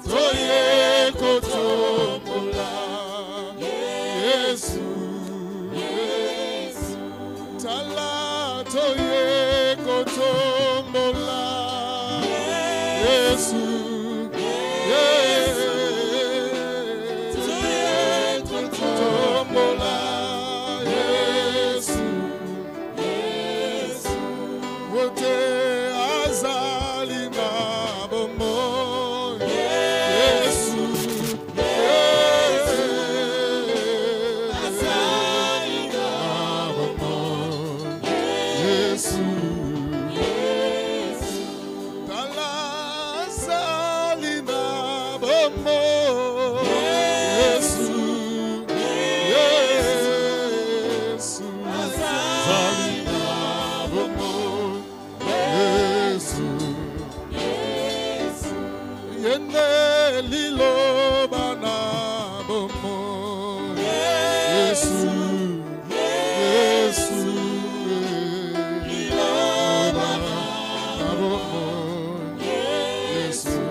toye kotombola Yesu tala toye kotombola Yesu toye kotombola Yesu wote azali na bomo Yesu azali na bomo Yesu tala azali na bomo Yesu Yesu azali na bomo Yesu yende lilo bana bomo Yesu Yesu lilo bana bomo Yesu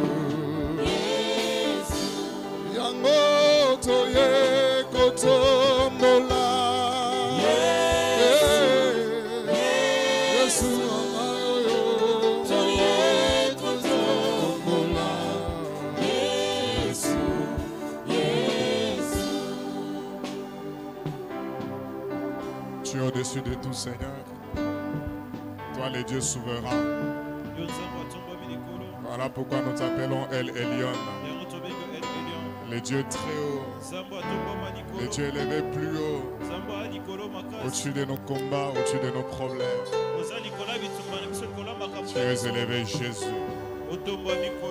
yango toye kotombola Yesu amayo toye kotombola Yesu Tu es au-dessus de tout, Seigneur. Toi, le Dieu souverain. Voilà pourquoi nous t'appelons El Elyon. Le Dieu très haut. Le Dieu élevé plus haut. Au-dessus de nos combats, au-dessus de nos problèmes. Tu es élevé, Jésus.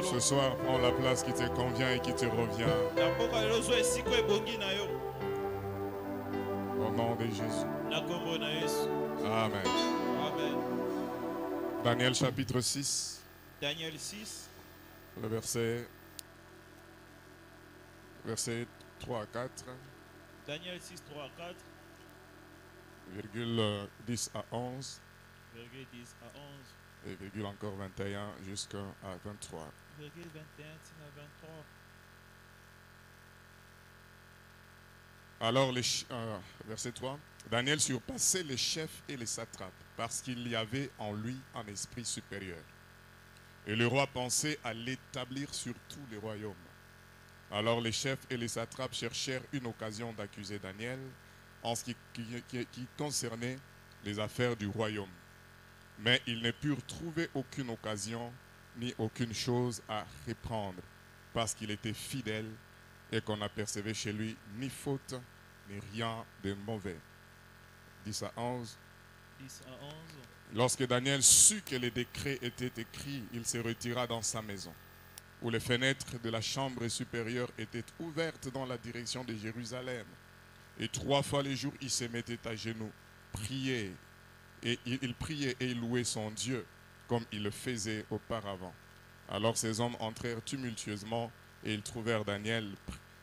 Ce soir, prends la place qui te convient et qui te revient. Au nom de Jésus. Amen. Daniel chapitre 6. Daniel 6. Le verset 3 à 4. Daniel 6, 3 à 4. Virgule 10 à 11. Virgule 10 à 11. Et virgule encore 21 jusqu'à 23. Virgule 21 à 23. Alors, verset 3. Daniel surpassait les chefs et les satrapes parce qu'il y avait en lui un esprit supérieur. Et le roi pensait à l'établir sur tous les royaumes. Alors les chefs et les satrapes cherchèrent une occasion d'accuser Daniel en ce qui concernait les affaires du royaume. Mais ils ne purent trouver aucune occasion ni aucune chose à reprendre parce qu'il était fidèle et qu'on n'apercevait chez lui ni faute ni rien de mauvais. 10 à 11. 10 à 11. Lorsque Daniel sut que les décrets étaient écrits, il se retira dans sa maison, où les fenêtres de la chambre supérieure étaient ouvertes dans la direction de Jérusalem. Et 3 fois le jour, il se mettait à genoux, priait, et il priait et il louait son Dieu, comme il le faisait auparavant. Alors ces hommes entrèrent tumultueusement, et ils trouvèrent Daniel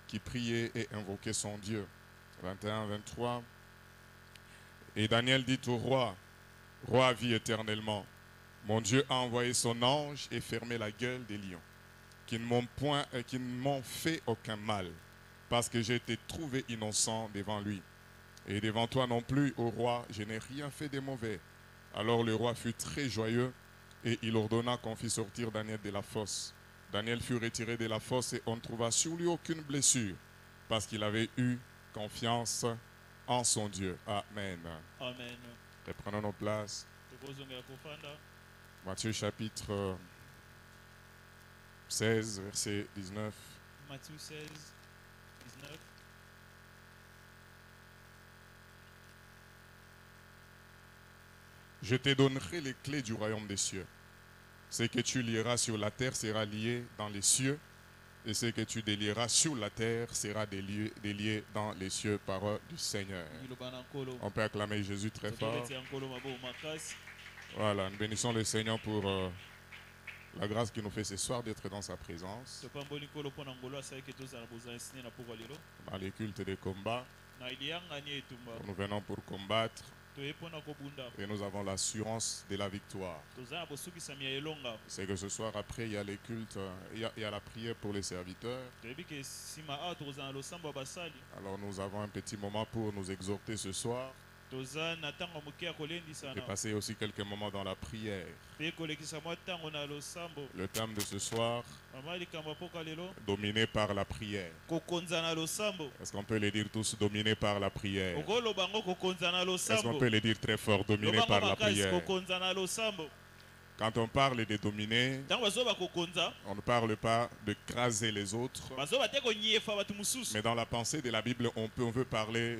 qui priait et invoquait son Dieu. 21, 23. Et Daniel dit au roi, « Roi, vis éternellement. Mon Dieu a envoyé son ange et fermé la gueule des lions, qui ne m'ont fait aucun mal, parce que j'ai été trouvé innocent devant lui. Et devant toi non plus, ô roi, je n'ai rien fait de mauvais. » Alors le roi fut très joyeux, et il ordonna qu'on fît sortir Daniel de la fosse. Daniel fut retiré de la fosse et on ne trouva sur lui aucune blessure, parce qu'il avait eu confiance en son Dieu. Amen. Amen. Reprenons nos places. Matthieu chapitre 16, verset 19. Matthieu 16, 19. Je te donnerai les clés du royaume des cieux. Ce que tu lieras sur la terre sera lié dans les cieux, et ce que tu délieras sur la terre sera délié dans les cieux, parole du Seigneur. On peut acclamer Jésus très fort. Voilà, nous bénissons le Seigneur pour la grâce qu'il nous fait ce soir d'être dans sa présence. Dans les cultes de combat, nous venons pour combattre toye mpona kobunda et nous avons l'assurance de la victoire. toza na bosukisami ya elonga C'est que ce soir, après, il y a les cultes, il y a la prière pour les serviteurs. toyebi ke nsima awa tokozala na losambo ya basali Alors nous avons un petit moment pour nous exhorter ce soir toza na ntango moke ya et kolendisana passer aussi quelques moments dans la prière. mpe kolekisa mwa ntango na losambo Le thème de ce soir, mama likambo ya mpoka lelo dominé par la prière. kokonza na losambo Est-ce qu'on peut les dire tous, dominé par la prière? okoloba ngo kokonza na Est-ce qu'on losambo peut les dire très fort, dominé lobango par la makasi prière? kokonza na losambo Quand on parle de dominer, ntango bazoba kokonza on ne parle pas de craser les autres, bazoba te konyefa bato mosusu mais dans la pensée de la Bible, on veut parler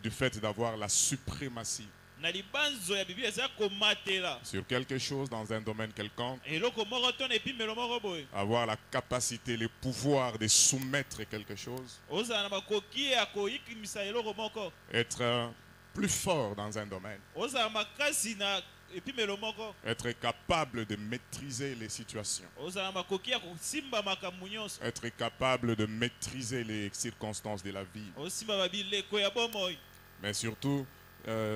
du fait d'avoir la suprématie na libanzo ya biblia eza komatela sur quelque chose dans un domaine quelconque, eloko moko to na epimelo moko boye avoir la capacité, le pouvoir de soumettre quelque chose, ozala na makoki ya koyikimisa eloko moko être plus fort dans un domaine, ozala makasi na epimelo moko être capable de maîtriser les situations, ozala na makoki ya kosimba makambo nyonso être capable de maîtriser les circonstances de la vie. osimba babileko ya bomoi Mais surtout,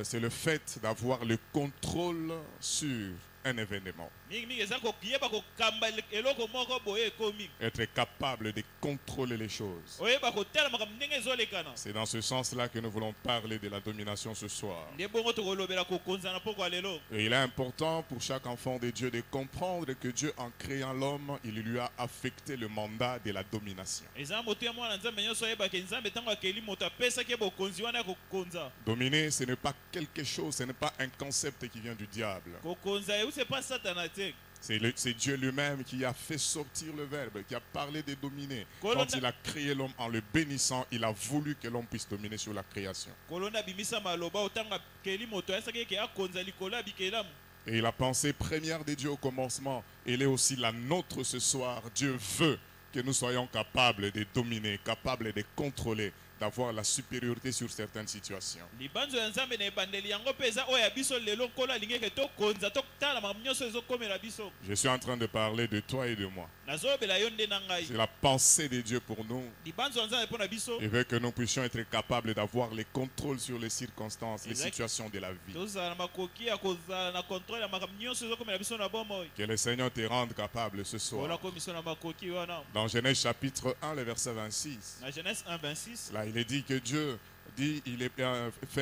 c'est le fait d'avoir le contrôle sur un événement. mingimingi eza koyeba kokamba eloko moko boye ekomi Être capable de contrôler les choses. oyeba kotala makambo ndenge ezolekana C'est dans ce sens-là que nous voulons parler de la domination ce soir. nde bongo tokolobela kokonza na poko ya lelo Et il est important pour chaque enfant de Dieu de comprendre que Dieu, en créant l'homme, il lui a affecté le mandat de la domination. eza moto ya mwana nzambe nyonso ayebake nzambe ntango akeli moto apesaki ye bokonzi wana ya kokonza Dominer, ce n'est pas quelque chose, ce n'est pas un concept qui vient du diable. kokonza eusi epa satana te C'est Dieu lui-même qui a fait sortir le verbe, qui a parlé de dominer. Kolonda- Quand il a créé l'homme en le bénissant, il a voulu que l'homme puisse dominer sur la création. kolonda bimisa maloba otango akeli moto ayesaki eke akonza likolo ya bikelamu Et la pensée première de Dieu au commencement, elle est aussi la nôtre ce soir. Dieu veut que nous soyons capables de dominer, capables de contrôler, d'avoir la supériorité sur certaines situations. libanzo ya nzambe na ebandeli yango mpe eza oyo ya biso lelo nkolo alingi eke tokonza totala makambo nyonso ezokomela biso Je suis en train de parler de toi et de moi. nazolobela yo nde na ngai C'est la pensée de Dieu pour nous. libanzo ya nzambe mpo na biso Il veut que nous puissions être capables d'avoir les contrôles sur les circonstances, les Exact. situations de la vie. tozala na makoki ya kozala na controle ya makambo nyonso ezokomela biso na bomoi Que le Seigneur te rende capable ce mpona soir. komiso na makoki wana Dans Genèse chapitre 1, le verset 26, na genèse 1 26 là il est dit que Dieu dit,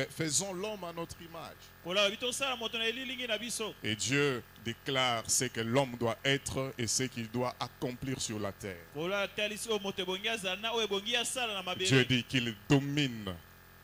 faisons l'homme à notre image. koloba bi tosala moto na elilingi na biso Et Dieu déclare ce que l'homme doit être et ce qu'il doit accomplir sur la terre. koloba atalisi oyo moto ebongi azala na oyo ebongi asala na Dieu mabele dit qu'il domine.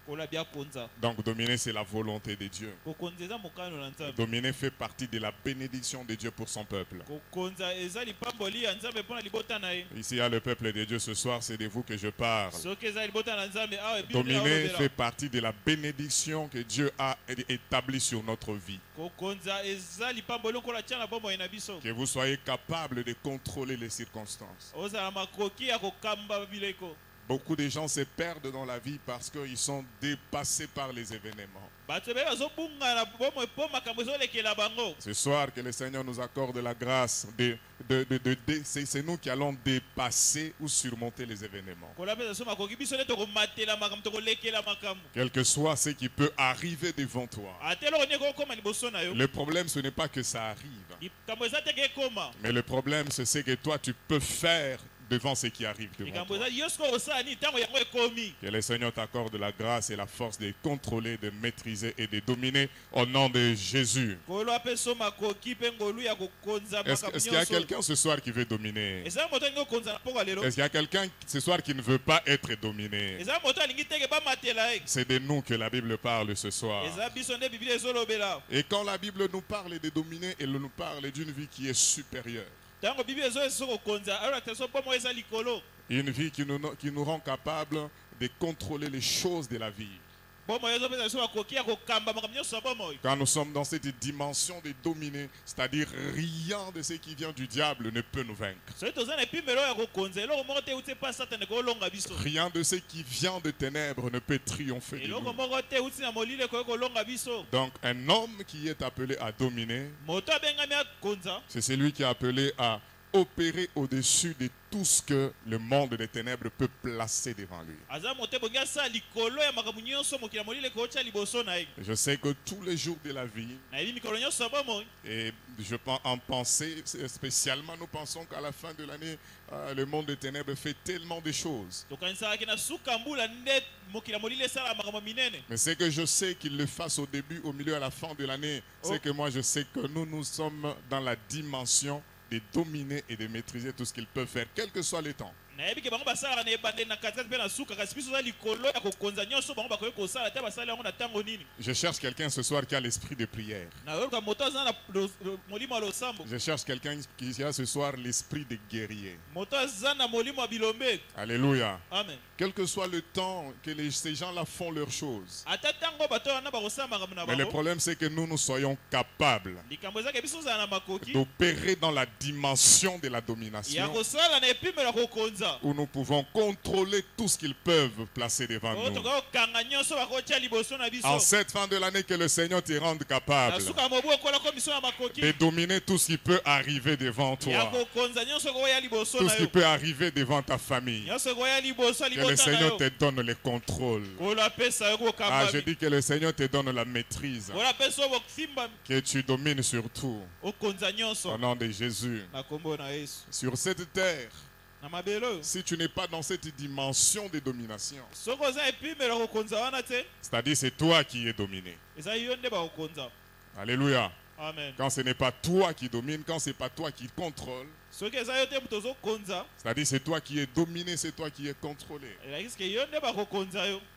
koloba bi akonza Donc dominer, c'est la volonté de Dieu. kokonza eza mokano na nzambe Dominer fait partie de la bénédiction de Dieu pour son peuple. kokonza eza lipamboli ya nzambe mpo na libota na ye Ici, il y a le peuple de Dieu ce soir, c'est de vous que je parle. soki eza libota na nzambe awa ebino Dominer fait partie de la bénédiction que Dieu a établie sur notre vie. kokonza eza lipamboli nkola tia na bomoi na biso Que vous soyez capable de contrôler les circonstances. ozala makoki ya kokamba bileko Beaucoup de gens se perdent dans la vie parce qu'ils sont dépassés par les événements. bato ebele bazobunga na bomoi mpo makambo ezolekela bango Ce soir, que le Seigneur nous accorde la grâce c'est nous qui allons dépasser ou surmonter les événements. kola mpe zaso makoki biso nde tokomatela makambo tokolekela makambo Quel que soit ce qui peut arriver devant toi. ate eloko nde ekokoma liboso na yo Le problème, ce n'est pas que ça arrive. likambo eza teke ekoma Mais le problème, c'est ce que toi, tu peux faire devant ce qui arrive devant likambo toi. eza yo soki okosala nini ntango yango ekomi Que le Seigneur t'accorde la grâce et la force de contrôler, de maîtriser et de dominer au nom de Jésus. kolo ape so makoki mpe ngolu ya kokonza Est-ce makambo qu'il y a nyonso quelqu'un ce soir qui veut dominer? eza moto alingi kokonza na poko ya lelo Est-ce qu'il y a quelqu'un ce soir qui ne veut pas être dominé? eza moto alingi teke bamatela ye C'est de nous que la Bible parle ce soir. eza biso nde biblia ezolobela Et quand la Bible nous parle de dominer, elle nous parle d'une vie qui est supérieure. ntango biblia ezoyesa kokonza alakisa so bomoi eza likolo Une vie qui nous rend capables de contrôler les choses de la vie. bomoi ezopesa biso makoki ya kokamba makambo nyonso ya bomoi Quand nous sommes dans cette dimension de dominer, c'est-à-dire rien de ce qui vient du diable ne peut nous vaincre. soki toza na epimelo ya kokonza eloko moko te euti epa satana kolonga biso Rien de ce qui vient de ténèbres ne peut triompher de eloko nous. moko te euti na molili ekoki kolonga biso Donc un homme qui est appelé à dominer, moto abengami akonza c'est celui qui est appelé à opérer au-dessus de tout ce que le monde des ténèbres peut placer devant lui. Je sais que tous les jours de la vie, et je pense en penser, spécialement nous pensons qu'à la fin de l'année, le monde des ténèbres fait tellement de choses. Mais c'est que je sais qu'il le fasse au début, au milieu, à la fin de l'année. C'est que moi je sais que nous sommes dans la dimension de dominer et de maîtriser tout ce qu'ils peuvent faire, quel que soit le temps. Je cherche quelqu'un ce soir qui a l'esprit de prière. Je cherche quelqu'un qui a ce soir l'esprit de guerrier. Alléluia. Amen. Quel que soit le temps que ces gens-là font leurs choses. Mais le problème c'est que nous soyons capables d'opérer dans la dimension de la domination, où nous pouvons contrôler tout ce qu'ils peuvent placer devant nous. En cette fin de l'année, que le Seigneur te rende capable de dominer tout ce qui peut arriver devant toi, tout ce qui peut arriver devant ta famille. Que le Seigneur te donne le contrôle. Ah, je dis que le Seigneur te donne la maîtrise, que tu domines sur tout. Au nom de Jésus. Sur cette terre, si tu n'es pas dans cette dimension de domination, c'est-à-dire c'est toi qui es dominé. Alléluia. Amen. Quand ce n'est pas toi qui domine, quand ce n'est pas toi qui contrôle, c'est-à-dire c'est toi qui es dominé, c'est toi qui es contrôlé.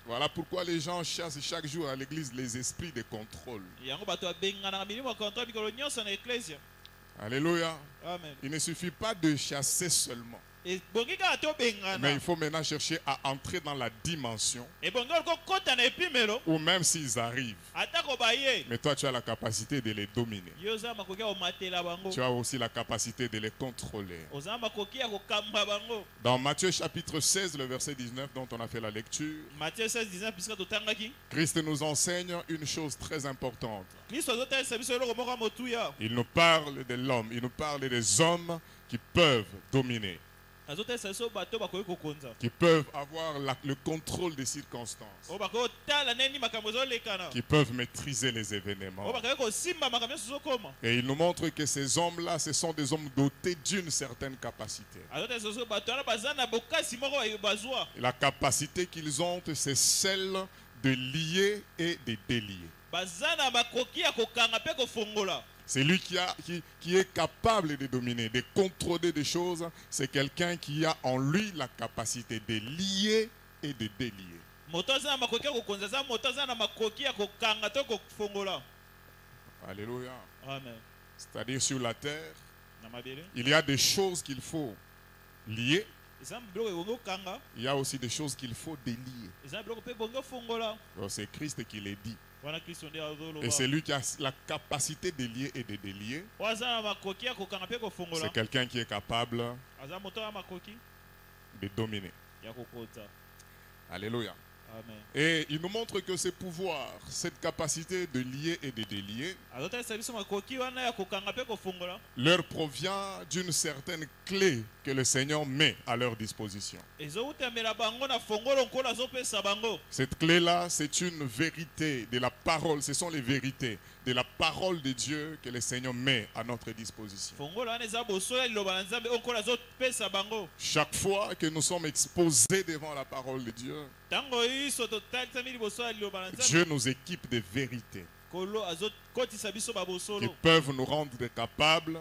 Voilà pourquoi les gens chassent chaque jour à l'église les esprits de contrôle. Alléluia. Amen. Il ne suffit pas de chasser seulement, mais il faut maintenant chercher à entrer dans la dimension où même s'ils arrivent, mais toi tu as la capacité de les dominer. Tu as aussi la capacité de les contrôler. Dans Matthieu chapitre 16, le verset 19 dont on a fait la lecture, Christ nous enseigne une chose très importante. Il nous parle de l'homme, il nous parle des hommes qui peuvent dominer, qui peuvent avoir le contrôle des circonstances, qui peuvent maîtriser les événements. Et il nous montre que ces hommes-là, ce sont des hommes dotés d'une certaine capacité. Et la capacité qu'ils ont, c'est celle de lier et de délier. C'est lui qui est capable de dominer, de contrôler des choses. C'est quelqu'un qui a en lui la capacité de lier et de délier. Alléluia. Amen. C'est-à-dire sur la terre, il y a des choses qu'il faut lier. Il y a aussi des choses qu'il faut délier. C'est Christ qui les dit. Et c'est lui qui a la capacité de lier et de délier. C'est quelqu'un qui est capable de dominer. Alléluia. Amen. Et il nous montre que ce pouvoir, cette capacité de lier et de délier, leur provient d'une certaine clé que le Seigneur met à leur disposition. Cette clé-là, c'est une vérité de la parole. Ce sont les vérités de la parole de Dieu que le Seigneur met à notre disposition. Chaque fois que nous sommes exposés devant la parole de Dieu, Dieu nous équipe de vérités qui peuvent nous rendre capables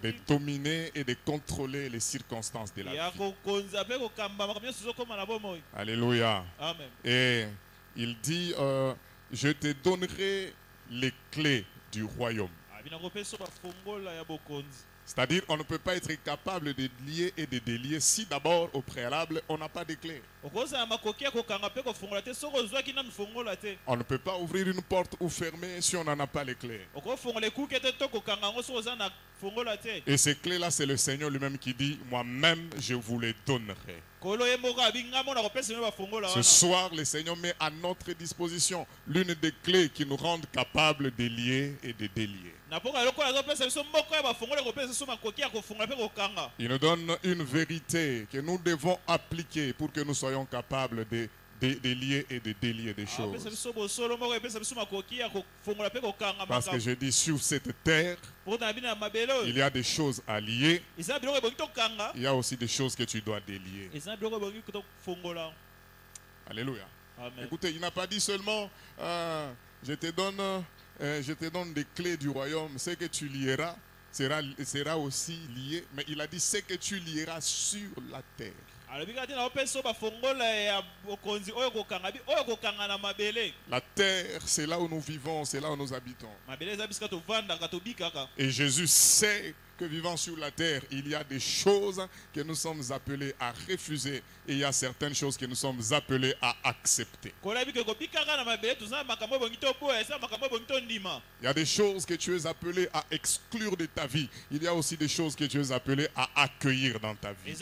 de dominer et de contrôler les circonstances de la vie. Alléluia. Amen. Et il dit, je te donnerai les clés du royaume. C'est-à-dire, on ne peut pas être capable de lier et de délier si d'abord, au préalable, on n'a pas de clés. On ne peut pas ouvrir une porte ou fermer si on n'en a pas les clés. Et ces clés-là, c'est le Seigneur lui-même qui dit, moi-même, je vous les donnerai. Ce soir, le Seigneur met à notre disposition l'une des clés qui nous rendent capables de lier et de délier. Il nous donne une vérité que nous devons appliquer pour que nous soyons capables de lier et de délier des choses. Parce que je dis, sur cette terre, il y a des choses à lier. Il y a aussi des choses que tu dois délier. Alléluia. Amen. Écoutez, il n'a pas dit seulement, je te donne des clés du royaume. Ce que tu lieras sera aussi lié. Mais il a dit, ce que tu lieras sur la terre. La terre, c'est là où nous vivons, c'est là où nous habitons. Et Jésus sait que vivant sur la terre, il y a des choses que nous sommes appelés à refuser et il y a certaines choses que nous sommes appelés à accepter. Il y a des choses que tu es appelé à exclure de ta vie. Il y a aussi des choses que tu es appelé à accueillir dans ta vie.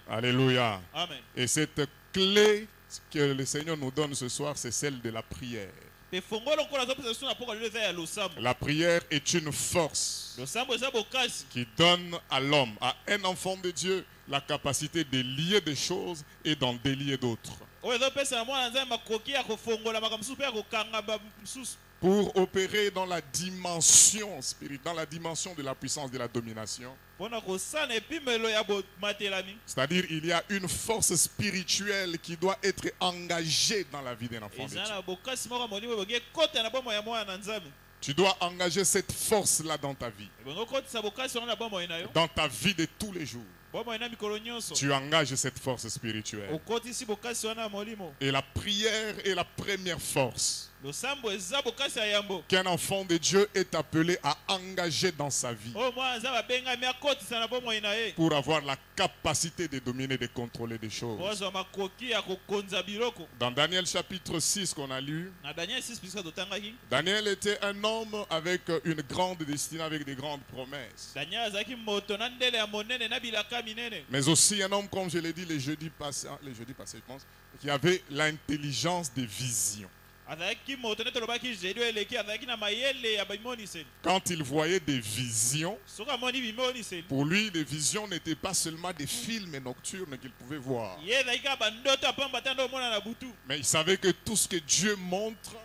Alléluia. Amen. Et cette clé que le Seigneur nous donne ce soir, c'est celle de la prière. La prière est une force qui donne à l'homme, à un enfant de Dieu, la capacité de lier des choses et d'en délier d'autres. Pour opérer dans la dimension spirituelle, dans la dimension de la puissance de la domination. C'est-à-dire il y a une force spirituelle qui doit être engagée dans la vie d'un enfant de Dieu. Tu dois engager cette force-là dans ta vie. Dans ta vie de tous les jours. Tu engages cette force spirituelle. Et la prière est la première force qu'un enfant de Dieu est appelé à engager dans sa vie pour avoir la capacité de dominer, de contrôler des choses. Dans Daniel chapitre 6 qu'on a lu, Daniel était un homme avec une grande destinée, avec des grandes promesses. Mais aussi un homme, comme je l'ai dit le jeudi passé, je pense, qui avait l'intelligence des visions. Quand il voyait des visions, pour lui, les visions n'étaient pas seulement des films nocturnes qu'il pouvait voir. Mais il savait que tout ce que Dieu montre,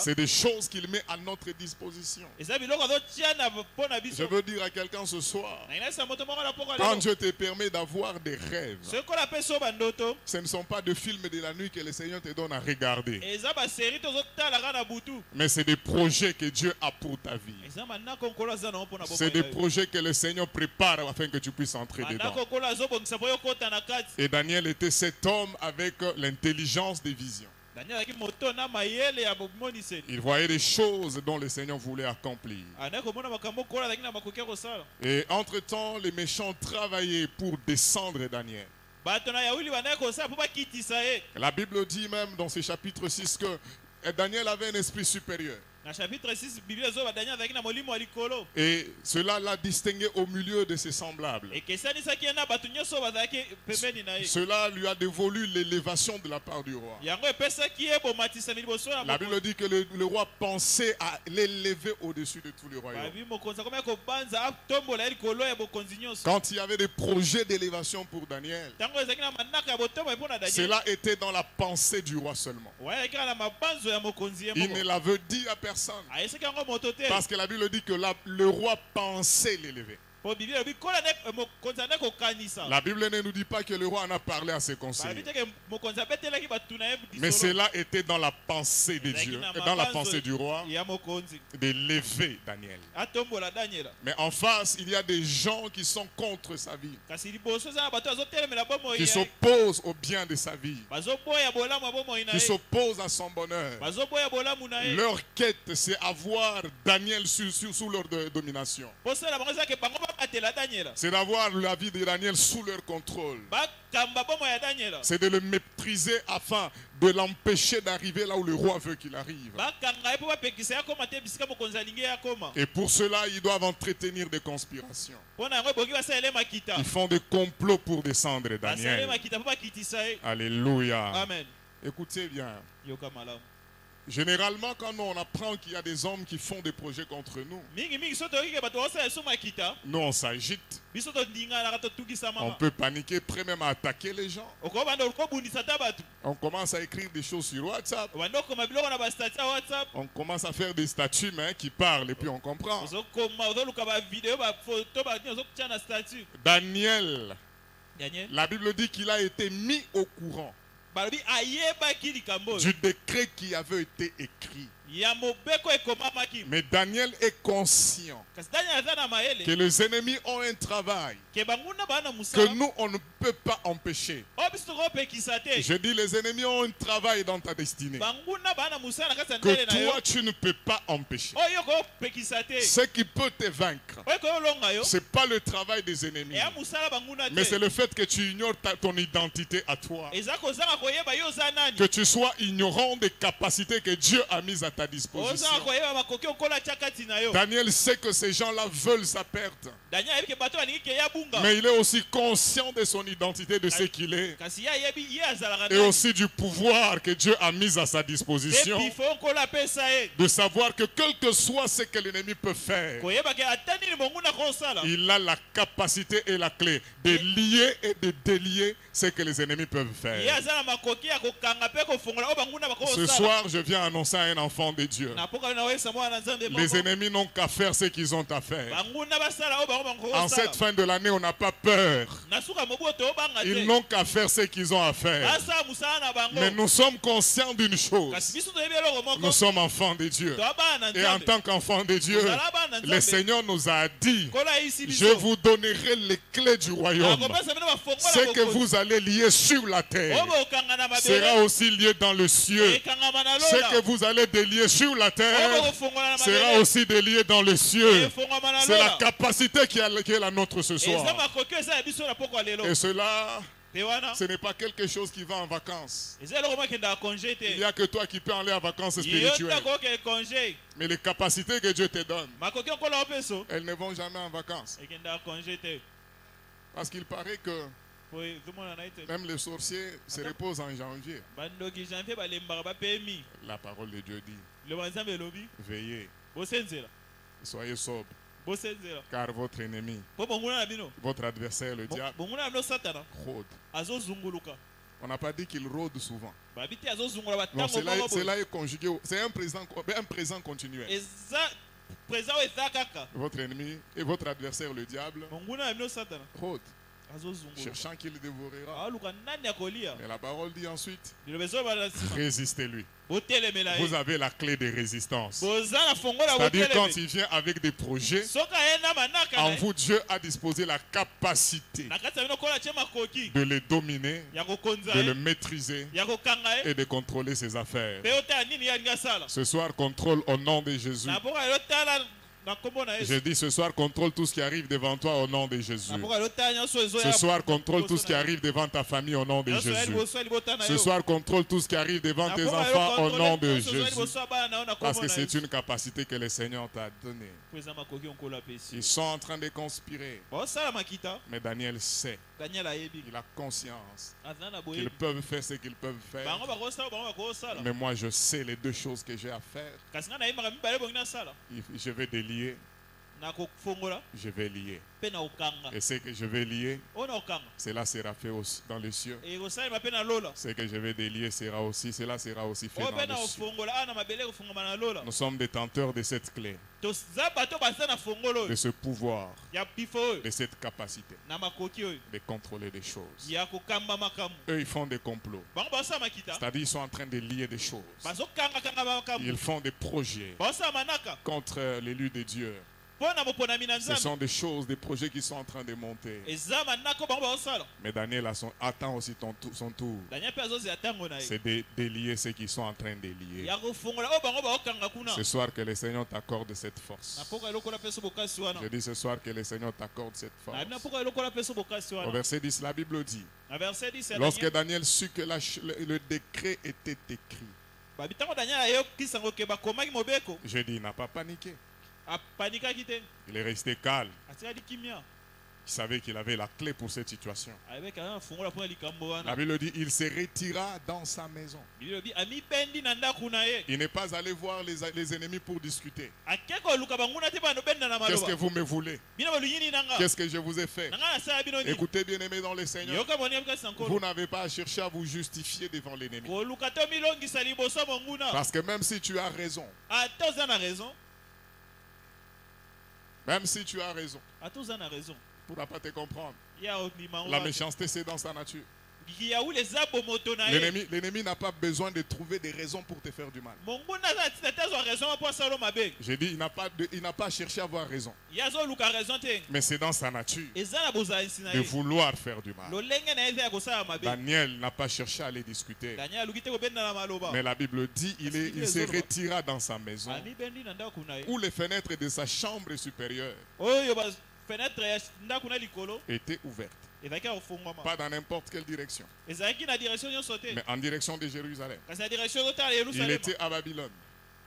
c'est des choses qu'il met à notre disposition. Je veux dire à quelqu'un ce soir, quand Dieu te permet d'avoir des rêves, ce ne sont pas des films de la nuit que le Seigneur te donne à regarder. Mais c'est des projets que Dieu a pour ta vie. C'est des projets que le Seigneur prépare afin que tu puisses entrer dedans. Et Daniel était cet homme avec l'intelligence des visions. Il voyait des choses dont le Seigneur voulait accomplir. Et entre-temps, les méchants travaillaient pour descendre Daniel. La Bible dit même dans ce chapitre 6 que Daniel avait un esprit supérieur. Et cela l'a distingué au milieu de ses semblables. Cela lui a dévolu l'élévation de la part du roi. La Bible dit que le roi pensait à l'élever au-dessus de tous les royaumes. Quand il y avait des projets d'élévation pour Daniel, cela était dans la pensée du roi seulement. Il ne l'avait dit à personne. Parce que la Bible dit que le roi pensait l'élever. La Bible ne nous dit pas que le roi en a parlé à ses conseillers. Mais cela était dans la pensée de Dieu, dans la pensée du roi, d'élever Daniel. Mais en face, il y a des gens qui sont contre sa vie, qui s'opposent au bien de sa vie, qui s'opposent à son bonheur. Leur quête, c'est avoir Daniel sous leur domination. C'est d'avoir la vie de Daniel sous leur contrôle. C'est de le mépriser afin de l'empêcher d'arriver là où le roi veut qu'il arrive. Et pour cela, ils doivent entretenir des conspirations. Ils font des complots pour descendre Daniel. Alléluia. Amen. Écoutez bien. Généralement, quand nous, on apprend qu'il y a des hommes qui font des projets contre nous, nous on s'agite, on peut paniquer, prêt même à attaquer les gens. On commence à écrire des choses sur WhatsApp. On commence à faire des statuts mais qui parlent et puis on comprend. Daniel, la Bible dit qu'il a été mis au courant du décret qui avait été écrit. Mais Daniel est conscient que les ennemis ont un travail que nous, on ne peut pas empêcher. Je dis, les ennemis ont un travail dans ta destinée que toi, tu ne peux pas empêcher. Ce qui peut te vaincre, ce n'est pas le travail des ennemis, mais c'est le fait que tu ignores ton identité à toi. Que tu sois ignorant des capacités que Dieu a mises à ta disposition. Daniel sait que ces gens-là veulent sa perte. Mais il est aussi conscient de son identité, de ce qu'il est. Et aussi du pouvoir que Dieu a mis à sa disposition. De savoir que quel que soit ce que l'ennemi peut faire, il a la capacité et la clé de lier et de délier ce que les ennemis peuvent faire. Ce soir, je viens annoncer à un enfant de Dieu. Les ennemis n'ont qu'à faire ce qu'ils ont à faire. En cette fin de l'année, on n'a pas peur. Ils n'ont qu'à faire ce qu'ils ont à faire. Mais nous sommes conscients d'une chose. Nous sommes enfants de Dieu. Et en tant qu'enfants de Dieu, le Seigneur nous a dit, je vous donnerai les clés du royaume. Ce que vous allez lier sur la terre sera aussi lié dans le cieux. Ce que vous allez délier sur la terre sera aussi délié dans le cieux. C'est la capacité qui est la nôtre ce soir. Et cela, ce n'est pas quelque chose qui va en vacances. Il n'y a que toi qui peux aller en vacances spirituelles. Mais les capacités que Dieu te donne, elles ne vont jamais en vacances. Parce qu'il paraît que même les sorciers se reposent en janvier. La parole de Dieu dit, veillez, soyez sobres, car votre ennemi, votre adversaire, le diable, rôde. On n'a pas dit qu'il rôde souvent. Non, cela est conjugué, c'est un présent continuel. Votre ennemi et votre adversaire, le diable, rôde, cherchant qu'il dévorera. Mais la parole dit ensuite, résistez-lui. Vous avez la clé de résistance. C'est-à-dire quand il vient avec des projets, en vous Dieu a disposé la capacité de les dominer, de les maîtriser et de contrôler ses affaires. Ce soir, contrôle au nom de Jésus. Je dis ce soir, contrôle tout ce qui arrive devant toi au nom de Jésus. Ce soir, contrôle tout ce qui arrive devant ta famille au nom de Jésus. Ce soir, contrôle tout ce qui arrive devant tes enfants au nom de Jésus. Parce que c'est une capacité que le Seigneur t'a donnée. Ils sont en train de conspirer. Mais Daniel sait. Il a conscience qu'ils peuvent faire ce qu'ils peuvent faire. Mais moi, je sais les deux choses que j'ai à faire. Je vais délier. Je vais lier. Et ce que je vais lier, cela sera fait aussi dans les cieux. Ce que je vais délier cela sera aussi fait dans les cieux. Nous sommes détenteurs de cette clé, de ce pouvoir, de cette capacité de contrôler des choses. Eux, ils font des complots. C'est-à-dire ils sont en train de lier des choses. Ils font des projets contre l'élu de Dieu. Ce sont des choses, des projets qui sont en train de monter. Mais Daniel attend aussi son tour. C'est de délier ceux qui sont en train de lier. Ce soir que le Seigneur t'accorde cette force. Je dis ce soir que le Seigneur t'accorde cette force. Au verset 10, la Bible dit, lorsque Daniel sut que le décret était écrit, je dis, il n'a pas paniqué. Il est resté calme. Il savait qu'il avait la clé pour cette situation. avec un fongola pour likambo wana. La Bible dit, il se retira dans sa maison. Bible bi ami bendi na ndaku na ye. Il n'est pas allé voir les ennemis pour discuter. Akeko luka banguna te bano benda na Qu'est-ce que maloba. vous me voulez? Bino baluyini nanga. Qu'est-ce que je vous ai fait? Nanga na sa bino ni. Écoutez, bien-aimés dans le Seigneur, Yoka boni amka sankolo. vous n'avez pas à chercher à vous justifier devant l'ennemi. Ko luka to milongi sali boso monguna. Parce que même si tu as raison, Atoza na raison. même si tu as raison, Atoza na raison. on ne pourra pas te comprendre. Ya onima La méchanceté, c'est dans sa nature. ya ule zabo moto na ye. L'ennemi n'a pas besoin de trouver des raisons pour te faire du mal. Monguna za titazo raison pour salo mabe. J'ai dit, il n'a pas cherché à avoir raison. Ya zo luka raison te. Mais c'est dans sa nature Eza na boza insina de ye. vouloir faire du mal. Lo lenge na eza ya kosala mabe. Daniel n'a pas cherché à aller discuter. Daniel lukite ko benda na maloba. Mais la Bible dit, il se retira dans sa maison, Ami bendi na ndaku na ye. où les fenêtres de sa chambre supérieure Oyo ba fenêtre ya ndaku na likolo. étaient ouvertes. Ezaki ofungwama. Pas dans n'importe quelle direction, Ezaki na direction nyonso te. mais en direction de Jérusalem. Kasi na direction zotala Il Yerusalem. était à Babylone,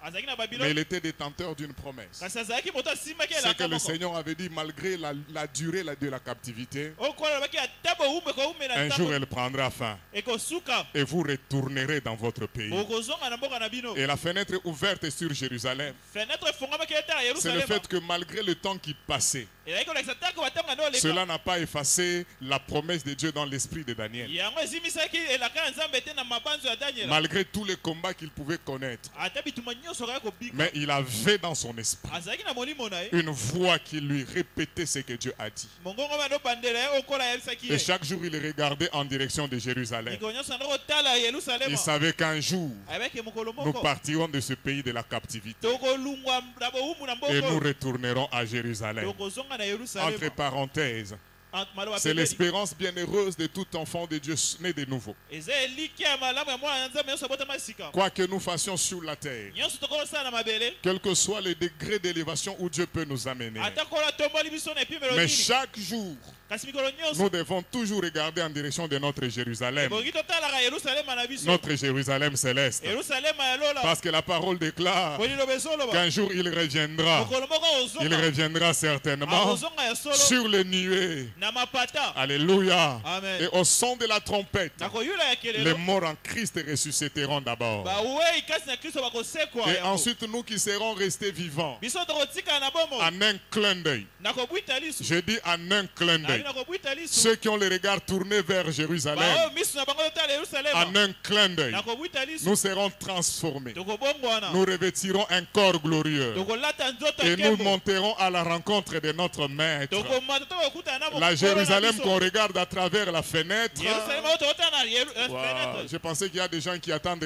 Azaki na mais Babylone. il était détenteur d'une promesse. Kasi azaki moto asimaki C'est la que le kamoko. Seigneur avait dit, malgré la durée de la captivité, Okola baki atabo umbe ko umbe na un jour tabo. elle prendra fin Eko suka. et vous retournerez dans votre pays. Okozonga na mboka na bino. Et la fenêtre ouverte sur Jérusalem, Fenêtre fungwamaki eta c'est le Yerusalem. fait que malgré le temps qui passait, Ezaki kolekisa tango batanga ndo leka. cela n'a pas effacé la promesse de Dieu dans l'esprit de Daniel. Yango ezimisaki elaka ya Nzambe te na mabanzo ya Daniel. Malgré tous les combats qu'il pouvait connaître, Ata bituma nyonso kaka kobika. mais il avait dans son esprit Azaki na molimo na ye. une voix qui lui répétait ce que Dieu a dit. Mongongo bano bandela ye okola yebisaki Et ye. chaque jour, il regardait en direction de Jérusalem. Niko nyonso ndo kotala Yerusalem. Il savait qu'un jour, Ayebaki mokolo nous moko. partirons de ce pays de la captivité Tokolungwa na boumbu na et nous mboko. retournerons à Jérusalem. Tokozonga na Yerusalem. Entre parenthèses, Entre maloba c'est pembeni. l'espérance bienheureuse de tout enfant de Dieu né de nouveau. Eza eliki ya malamu ya mwana Nzambe nyonso abotama sika. Quoi que nous fassions sur la terre, Nyonso tokosala na mabele. quel que soit le degré d'élévation où Dieu peut nous amener, Ata kola tomboli biso na epimelo mais nini. chaque jour, Kasi mikolo nyonso. nous devons toujours regarder en direction de notre Jérusalem, Bongi totalaka Yerusalem na biso. notre Jérusalem céleste. Yerusalem ya lola. Parce que la parole déclare Boni lobe solo ba. qu'un jour il reviendra. Mokolo moko Il ozonga. reviendra certainement Ozonga ya solo. sur les nuées. Na mapata. Alléluia. Amen. Et au son de la trompette, Nakoyula ya les kelelo. morts en Christ ressusciteront d'abord. Ba wei kasi na Kristo bakosekwa. Et ensuite, nous qui serons restés vivants, Biso tokotika na bomo. en un clin d'œil, Nakobwita lisu. je dis en un clin d'œil, Nakobwita lisu. ceux qui ont le regard tourné vers Jérusalem, Ba misu na bango totala Yerusalem. en un clin d'œil, Nakobwita lisu. nous serons transformés. Tokobongwana. Nous revêtirons un corps glorieux Tokolata nzoto et nous nkembo. monterons à la rencontre de notre Maître. Tokomata tokokutana na mokolo La na Jérusalem biso. qu'on regarde à travers la fenêtre. Yerusalem oyo tokotana na Wow, fenêtre. je pensais qu'il y a des gens qui attendent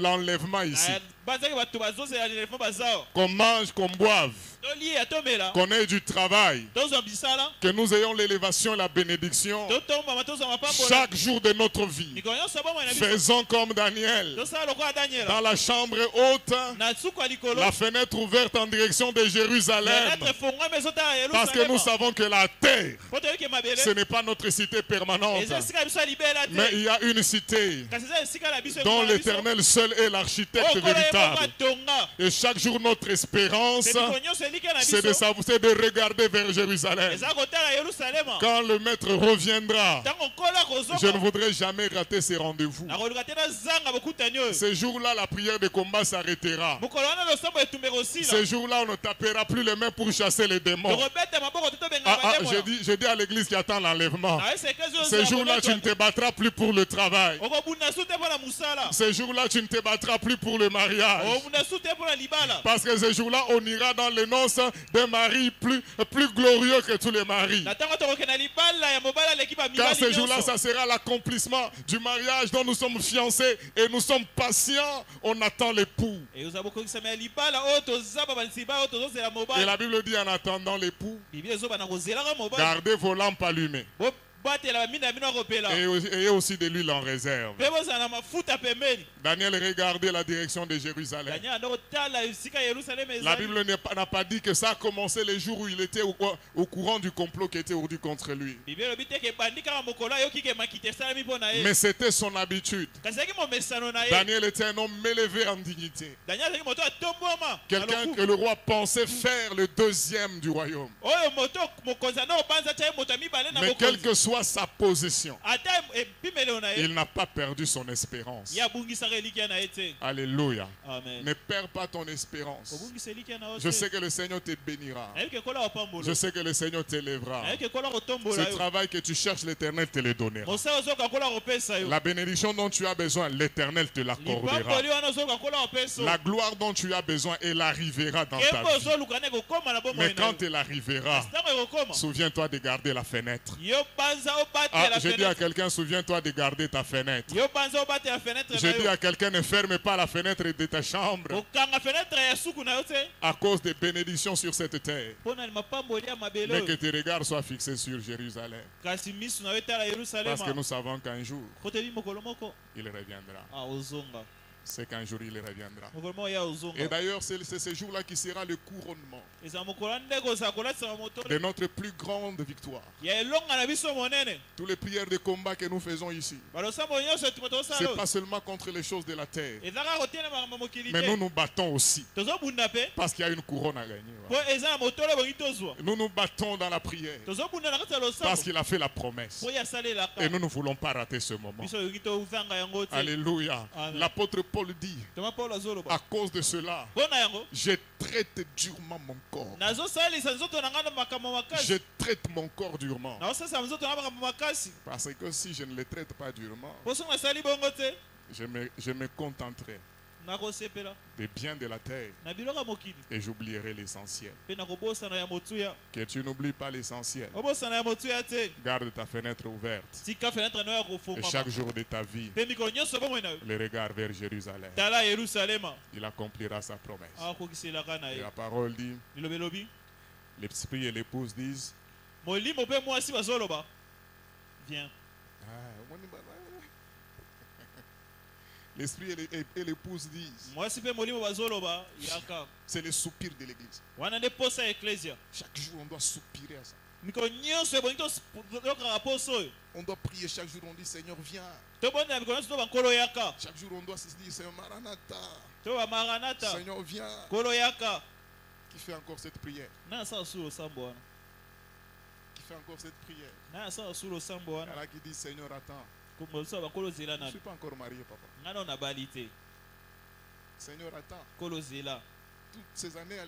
l'enlèvement ici. Bazaki bato bazozela lelefo bazao. Qu'on mange, qu'on boive, Tolia tomela. qu'on ait du travail, Tozwa bisala. que nous ayons l'élévation et la bénédiction Totomba tozwa mapambola. chaque jour de notre vie. Mikolo nyonso bomoi na biso. Faisons comme Daniel, Tosala lokola Daniel. dans la chambre haute, Na suku ya likolo. la fenêtre ouverte en direction de Jérusalem. Fenêtre efungwami ezotala Yerusalem. Parce que nous savons que la terre, Po toyoki mabele. ce n'est pas notre cité permanente, Eza esika biso ya libela te. mais il y a une cité Kasi eza esika na biso dont ekoma na biso. l'Éternel seul est l'architecte Okola ye moko véritable. atonga. Et chaque jour, notre espérance, Te mikolo nyonso eliki na c'est biso. de regarder vers Jérusalem. Eza kotala Yerusalem. Quand le maître reviendra, Ntango nkola je ne kozonga. voudrais jamais rater ces rendez-vous. Nakoluka te nazanga bokutani oyo. Ce jour-là, la prière de combat s'arrêtera. Mokolo wana losambo etumbeka osila. Ce jour-là, on ne tapera plus les mains pour chasser les démons. Tokobeta maboko te tobenga bademo. Je dis à l'église qui attend l'enlèvement. Ce jour-là, tu ne te battras plus pour le travail. okobunda su te mpo na mosala. Ce jour-là, tu ne te battras plus pour le mariage. okobunda su te mpo na libala. Parce que ce jour-là, on ira dans les noces d'un mari plus glorieux que tous les maris. Na ntango tokoke na libala ya mobali aleki Car bamibali ce jour-là, nyonso. ça sera l'accomplissement du mariage dont nous sommes fiancés et nous sommes patients. On attend l'époux. eyoza bokokisama ya libala oyo toza babalisiba oyo tozozela Et mobali. la Bible dit en attendant l'époux, biblia ezoba na kozelaka mobali. gardez vos lampes allumées. kobatela baminda bino kopela Et ayez aussi de l'huile en réserve. pe bozala mafuta pembeni. Daniel regardait la direction de Jérusalem. Daniel andokotala esika Yerusalem La ezali. Bible n'a pas dit que ça a commencé le jour où il était au courant du complot qui était urdu contre lui. Bible elobi te ke ebandi kaka mokolo ayoki ke makita esalami mpo na ye. Mais c'était son habitude. Kasi ezalaki momesano na ye. Daniel était un homme élevé en dignité. Daniel azalaki moto atombwama. Quelqu'un que le roi pensait faire le deuxième du royaume. Oyo moto mokonzi andokobanza tia ye moto ya mibale na Mais quelle mokonzi. que soit sa position, Ata epimelelo na ye. il n'a pas perdu son espérance. Ye abungisaka elikia na ye te. Alléluia. Amen. Ne perds pas ton espérance. Kobungisa elikia na yo Je te. sais que le Seigneur te bénira. Nayoki ekola kopambola. Je sais que le Seigneur t'élèvera. Nayoki ekola kotombola Ce yo. travail que tu cherches, l'Éternel te le donnera. Mosala ozoka kola kopesa yo. La bénédiction dont tu as besoin, l'Éternel te l'accordera. Lipamboli wana ozoka kola kopesa yo. La gloire dont tu as besoin, elle arrivera dans ta Kembo vie. ozoluka ne kokoma na bomoi Mais na quand yo. elle arrivera, Ntango ekokoma. souviens-toi de garder la fenêtre. Yo banza Ah, obatela j'ai dit à fenêtre. quelqu'un, souviens-toi de garder ta fenêtre. Yo banza obatela fenêtre na J'ai dit yo. à quelqu'un, ne ferme pas la fenêtre de ta chambre Okanga fenêtre ya suku na yo te. à cause des bénédictions sur cette terre. Mpona mapamboli ya mabele Mais que oyo. tes regards soient fixés sur Jérusalem. Kasi misu na yo etala Yerusalema. Parce que nous savons qu'un jour, Po toyebi mokolo moko. il reviendra. Ozonga. C'est qu'un jour, il reviendra. Mokolo moko ya Et ozonga. d'ailleurs, c'est ce jour-là qui sera le couronnement Eza mokolo ya ndenge ozala kolatisaka moto. de notre plus grande victoire. Ya elonga na biso monene. Toutes les prières de combat que nous faisons ici, Balosambo nyonso ce tosala n'est oyo. pas seulement contre les choses de la terre, Eza kaka kotiela makambo mokili mais nous te. nous battons aussi Tozobunda pe. parce qu'il y a une couronne à gagner. Po eza na motolo ebongi tozwa. Nous nous battons dans la prière Tozobunda na kati ya parce losambo. qu'il a fait la promesse Po ye asalelaka. et nous ne voulons pas rater ce moment. Biso yoki tozanga yango te. Alléluia. Amen. L'apôtre Paul dit, Toma Paulo à azoloba. cause de cela, Mpo na yango. je traite durement mon corps. Nazosalisa nzoto na ngai na makambo makasi. Je traite mon corps durement. Naosalisa nzoto na makambo makasi. Parce que si je ne le traite pas durement, Po soki nasali bongo te. je me contenterai Nakosepela. des biens de la terre Na biloko ya mokili. et j'oublierai l'essentiel. Mpe nakobosana ya motuya. Que tu n'oublies pas l'essentiel. Obosana ya motuya te. Garde ta fenêtre ouverte Tika fenêtre na yo ya et kofungama. chaque jour de ta vie, Mpe mikolo nyonso bomoi na yo. le regard vers Jérusalem. Tala Yerusalema. Il accomplira sa promesse. Akokiselaka na Et ye. la parole dit, Lilobi elobi. l'esprit et l'épouse disent, Molimo mpe mwasi bazoloba. Viens. l'esprit et l'épouse disent, Mwasi mpe molimo bazoloba. Yaka. c'est le soupir de l'église. Wana nde posa ya eklesia. Chaque jour, on doit soupirer à ça. Mikolo nyonso ebongi tokaka posa oyo. On doit prier chaque jour, on dit, Seigneur, viens. Tobondela mikolo nyonso to bankolo yaka. Chaque jour, on doit se dire, Seigneur, Maranatha. To bamaranata. Seigneur, viens. Kolo yaka. Qui fait encore cette prière? Na asala su losambo wana. Qui fait encore cette prière? Na asala su losambo Il y wana. en a qui disent, Seigneur, attends. Kombosa bakolo zela Je ne na. suis pas encore marié, papa. Ngana na bali te. Seigneur, attends. Kolo zela. Toutes ces années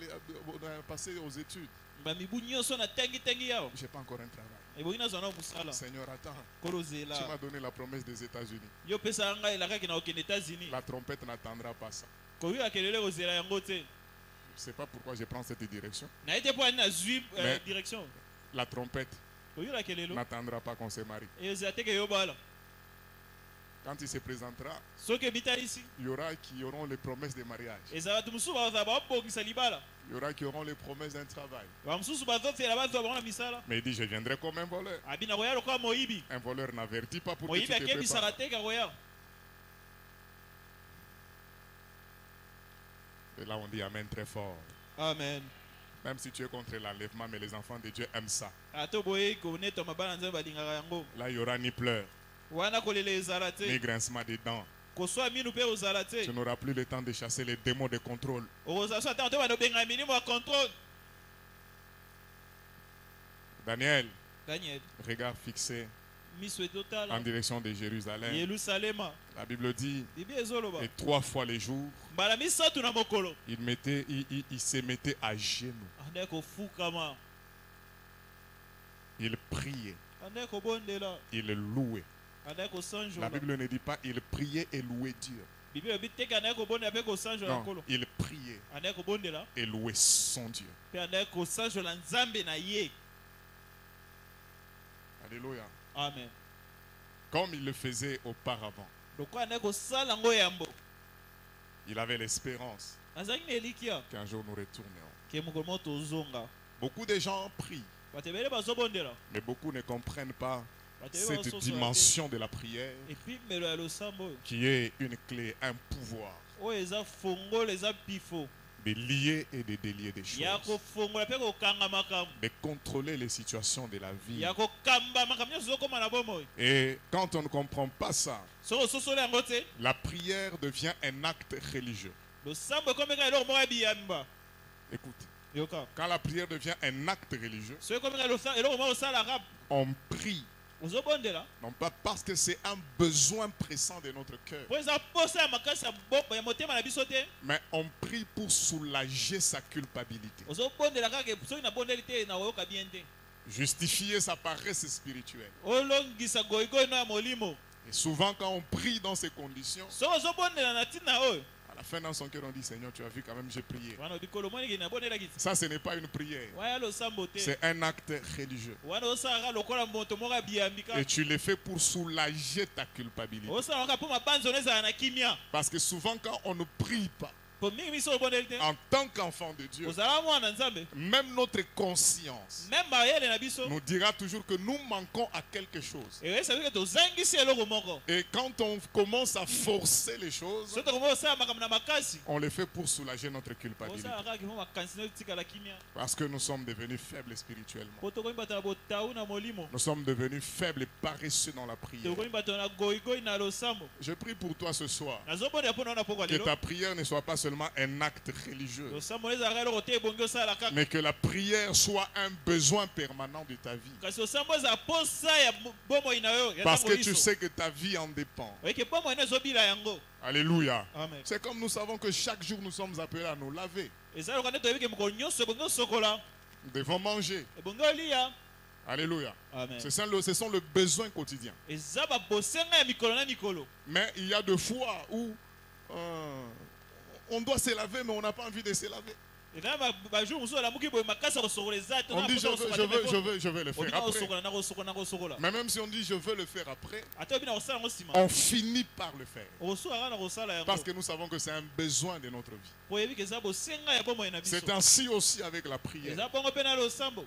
passées aux études, Ba mibu nyonso na tengi yao. je n'ai pas encore un travail. Ebongi nazwa na musala. Seigneur, attends. Kolo Tu zela. m'as donné la promesse des États-Unis. Yo pesa ngai elakaki na okende États-Unis. La trompette n'attendra pas ça. Koyoka kelele kozela yango te. Je ne sais pas pourquoi je prends cette direction. Na ete po ani nazwi Mais- direction. La trompette Koyoka kelelo. n'attendra pas qu'on se marie. Ezala te ke yobala. Quand il se présentera, Soki ebitalisi. il y aura qui auront les promesses de mariage. Ezala bato mosusu bazala babokisa libala. Il y aura qui auront les promesses d'un travail. Bamosusu bazofela bazwa bango na misala. Mais il dit, je viendrai comme un voleur. Abi na koya lokola moyibi. Un voleur n'avertit pas pour que tu Moyibi te akebisaka prépares. te ka koya. Et là, on dit Amen très fort. Amen. Même si tu es contre l'enlèvement, mais les enfants de Dieu aiment ça. Ato boye konetoma bana nzambe balingaka yango. Là, il n'y aura ni pleurs, Wana kolela ezala ni te. grincement des dents. Koswa minu mpe ozala te. Tu n'auras plus le temps de chasser les démons de contrôle. Okozala so ata te bana obenga milimo ya contrôle. Daniel, Daniel. regard fixé Miso en etotala. direction de Jérusalem. Yerusalema. La Bible dit, Bibi ezoloba. et 3 fois les jours, Mbala misato na mokolo. il se mettait à genoux. Ande kofukama. Il priait, Ande kobondela. il louait. Ande La kosanjola. Bible ne dit pas il priait et louait Dieu. Bibi ebi teke ande kobondela mpe kosanjola Non, nkolo. il priait Ande kobondela. et louait son Dieu. Mpe ande kosanjola nzambe na ye. Alléluia. Amen. Comme il le faisait auparavant. Lokola ande kosala ngo yambo. Il avait l'espérance Azalaki na elikia. qu'un jour nous retournerons. Ke mokolo moko tozonga. Beaucoup de gens prient, Bato ebele bazobondela. mais beaucoup ne comprennent pas cette dimension de la prière qui est une clé, un pouvoir de lier et de délier des choses, de contrôler les situations de la vie. Et quand on ne comprend pas ça, la prière devient un acte religieux. Écoute, quand la prière devient un acte religieux, on prie. Non pas parce que c'est un besoin pressant de notre cœur, mais on prie pour soulager sa culpabilité, justifier sa paresse spirituelle. Et souvent quand on prie dans ces conditions, à la fin dans son cœur on dit Seigneur, tu as vu quand même j'ai prié. Ça ce n'est pas une prière, c'est un acte religieux. Et tu le fais pour soulager ta culpabilité. Parce que souvent quand on ne prie pas en tant qu'enfant de Dieu, même notre conscience nous dira toujours que nous manquons à quelque chose. Et quand on commence à forcer les choses, on le fait pour soulager notre culpabilité. Parce que nous sommes devenus faibles spirituellement. Nous sommes devenus faibles et paresseux dans la prière. Je prie pour toi ce soir, que ta prière ne soit pas seulement un acte religieux, mais que la prière soit un besoin permanent de ta vie. Parce que tu sais que ta vie en dépend. Alléluia. C'est comme nous savons que chaque jour nous sommes appelés à nous laver. Nous devons manger. Alléluia. Ce sont les besoins quotidiens. Mais il y a des fois où on doit se laver, mais on n'a pas envie de se laver. On dit je veux le faire après. Mais même si on dit je veux le faire après, on finit par le faire. Parce que nous savons que c'est un besoin de notre vie. C'est ainsi aussi avec la prière.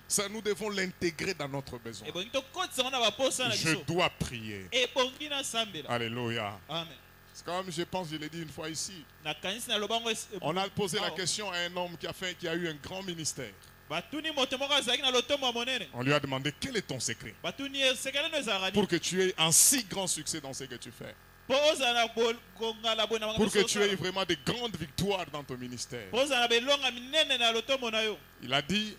Ça, nous devons l'intégrer dans notre besoin. Je dois prier. Alléluia. Amen. C'est comme je pense, je l'ai dit une fois ici. On a posé la question à un homme qui a eu un grand ministère. On lui a demandé quel est ton secret pour que tu aies un si grand succès dans ce que tu fais. Pour que tu aies vraiment de grandes victoires dans ton ministère. Il a dit,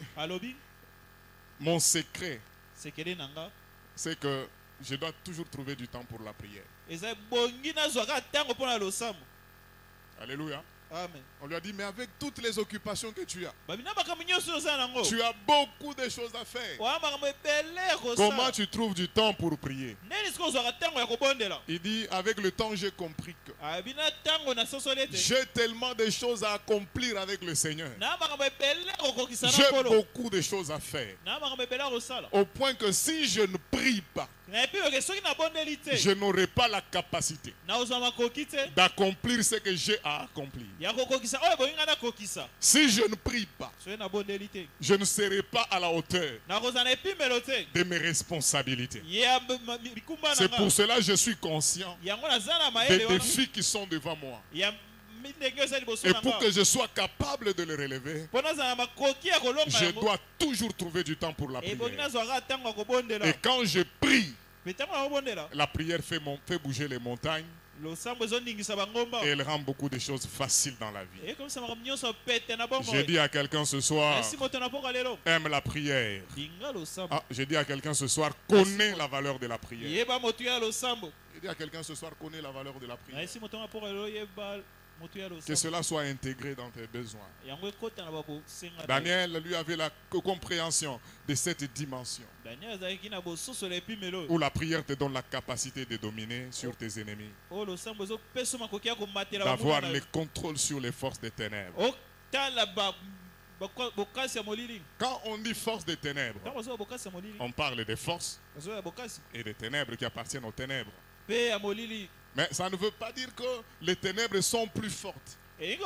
mon secret, c'est que je dois toujours trouver du temps pour la prière. Alléluia. Amen. On lui a dit, mais avec toutes les occupations que tu as beaucoup de choses à faire. Comment tu trouves du temps pour prier? Il dit, avec le temps, j'ai compris que j'ai tellement de choses à accomplir avec le Seigneur. J'ai beaucoup de choses à faire. Au point que si je ne prie pas, je n'aurai pas la capacité d'accomplir ce que j'ai à accomplir. Si je ne prie pas, je ne serai pas à la hauteur de mes responsabilités. C'est pour cela que je suis conscient des défis qui sont devant moi. Et pour que je sois capable de le relever, je dois toujours trouver du temps pour la prière. Et quand je prie, la prière fait bouger les montagnes. Et elle rend beaucoup de choses faciles dans la vie. J'ai dit à quelqu'un ce soir, aime la prière. J'ai dit à quelqu'un ce soir, connais la valeur de la prière. J'ai dit à quelqu'un ce soir, connais la valeur de la prière. Que cela soit intégré dans tes besoins. Daniel, lui, avait la compréhension de cette dimension où la prière te donne la capacité de dominer sur tes ennemis, d'avoir le contrôle sur les forces des ténèbres. Quand on dit force des ténèbres, on parle des forces et des ténèbres qui appartiennent aux ténèbres. Mais ça ne veut pas dire que les ténèbres sont plus fortes. Les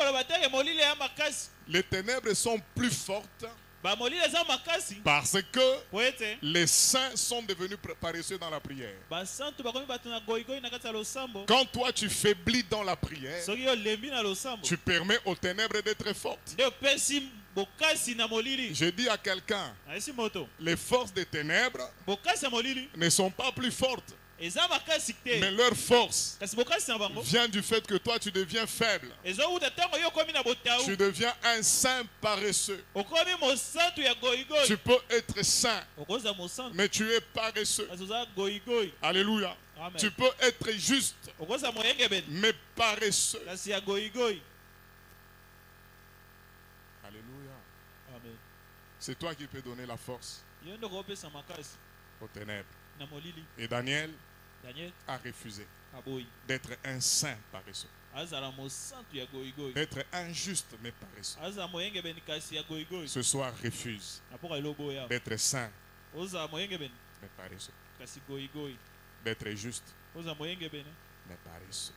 ténèbres sont plus fortes bamolili eza makasi Parce que po ete les saints sont devenus paresseux dans la prière. basantu bakomi bato na goyigoyi na kati ya losambo. Quand toi tu faiblis dans la prière, Soki olembi na losambo tu permets aux ténèbres d'être fortes. nde opesi bokasi na molili. Je dis à quelqu'un, Naisi moto les forces des ténèbres bokasi ya molili ne sont pas plus fortes, eza makasi mais te, leur force kasi bokasi na bango vient du fait que toi tu deviens faible. ezowuta ntango yo okomi na Tu botau, deviens un saint paresseux. okomi mosantu ya goyigoyi. Tu peux être saint, okoza mosantu mais tu es paresseux. kasi oza goyigoyi. Alléluia. Amen. Tu peux être juste, okoza moyengebeni mais paresseux. kasi ya goyigoyi. Alléluia. Amen. C'est toi qui peux donner la force yo nde okopesa makasi aux ténèbres. na molili. Et Daniel Daniel a refusé aboyi d'être un saint paresseux, azala mosantu ya goyigoyi, d'être injuste mais paresseux. azala moyengebeni kasi ya goyigoyi. Ce soir, refuse na mpoka elobo ya d'être saint ozala moyengebeni mais paresseux, kasi goyigoyi, d'être juste ozala moyengebeni mais paresseux.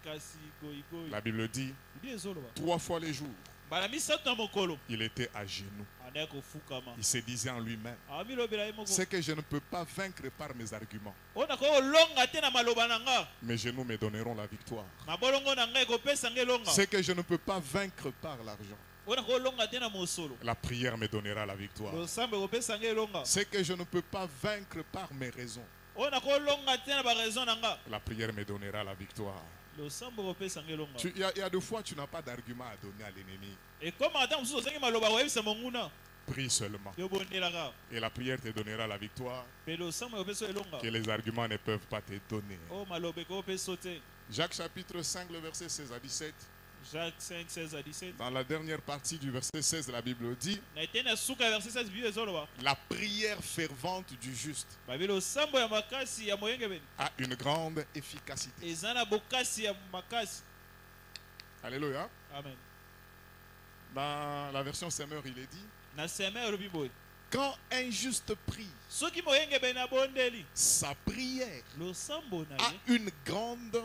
kasi goyigoyi. La Bible dit bibi ezoloba 3 fois les jours, mbala misato na mokolo il était à genoux. andaki kofukama Il se disait en lui-même, awamilobela ye moko c'est que je ne peux pas vaincre par mes arguments. oyo nakoki kolonga te na maloba na nga, Mes genoux me donneront la victoire. mabolongo na ngai ekopesa ngai elonga. C'est que je ne peux pas vaincre par l'argent. oyo nakoki kolonga te na mosolo, La prière me donnera la victoire. losambo ekopesa ngai elonga. C'est que je ne peux pas vaincre par mes raisons. oyo nakoki kolonga te na baraison na nga, La prière me donnera la victoire. losambo ekopesa ngai elonga. Il y a 2 fois tu n'as pas d'argument à donner à l'ennemi. ekoma ata mosusu osengi maloba koyebisa monguna, Prie seulement. yo bondelaka Et la prière te donnera la victoire mpe losambo ekopesa elonga. que les arguments ne peuvent pas te donner. oyo maloba ekopesa te. Jacques chapitre 5, le verset 16 à 17. Jacques 5, 16 à 17. Dans la dernière partie du verset 16, la Bible dit na eteni ya suka ya verset 16 bibi ezoloba la prière fervente du juste babi losambo ya makasi ya moyengebeni a une grande efficacité. eza na bokasi ya makasi. Alléluia. Amen. Dans la version Semeur, il est dit na seme elobi boye quand un juste prie, soki moyengebeni abondeli, sa prière losambo na a ye une grande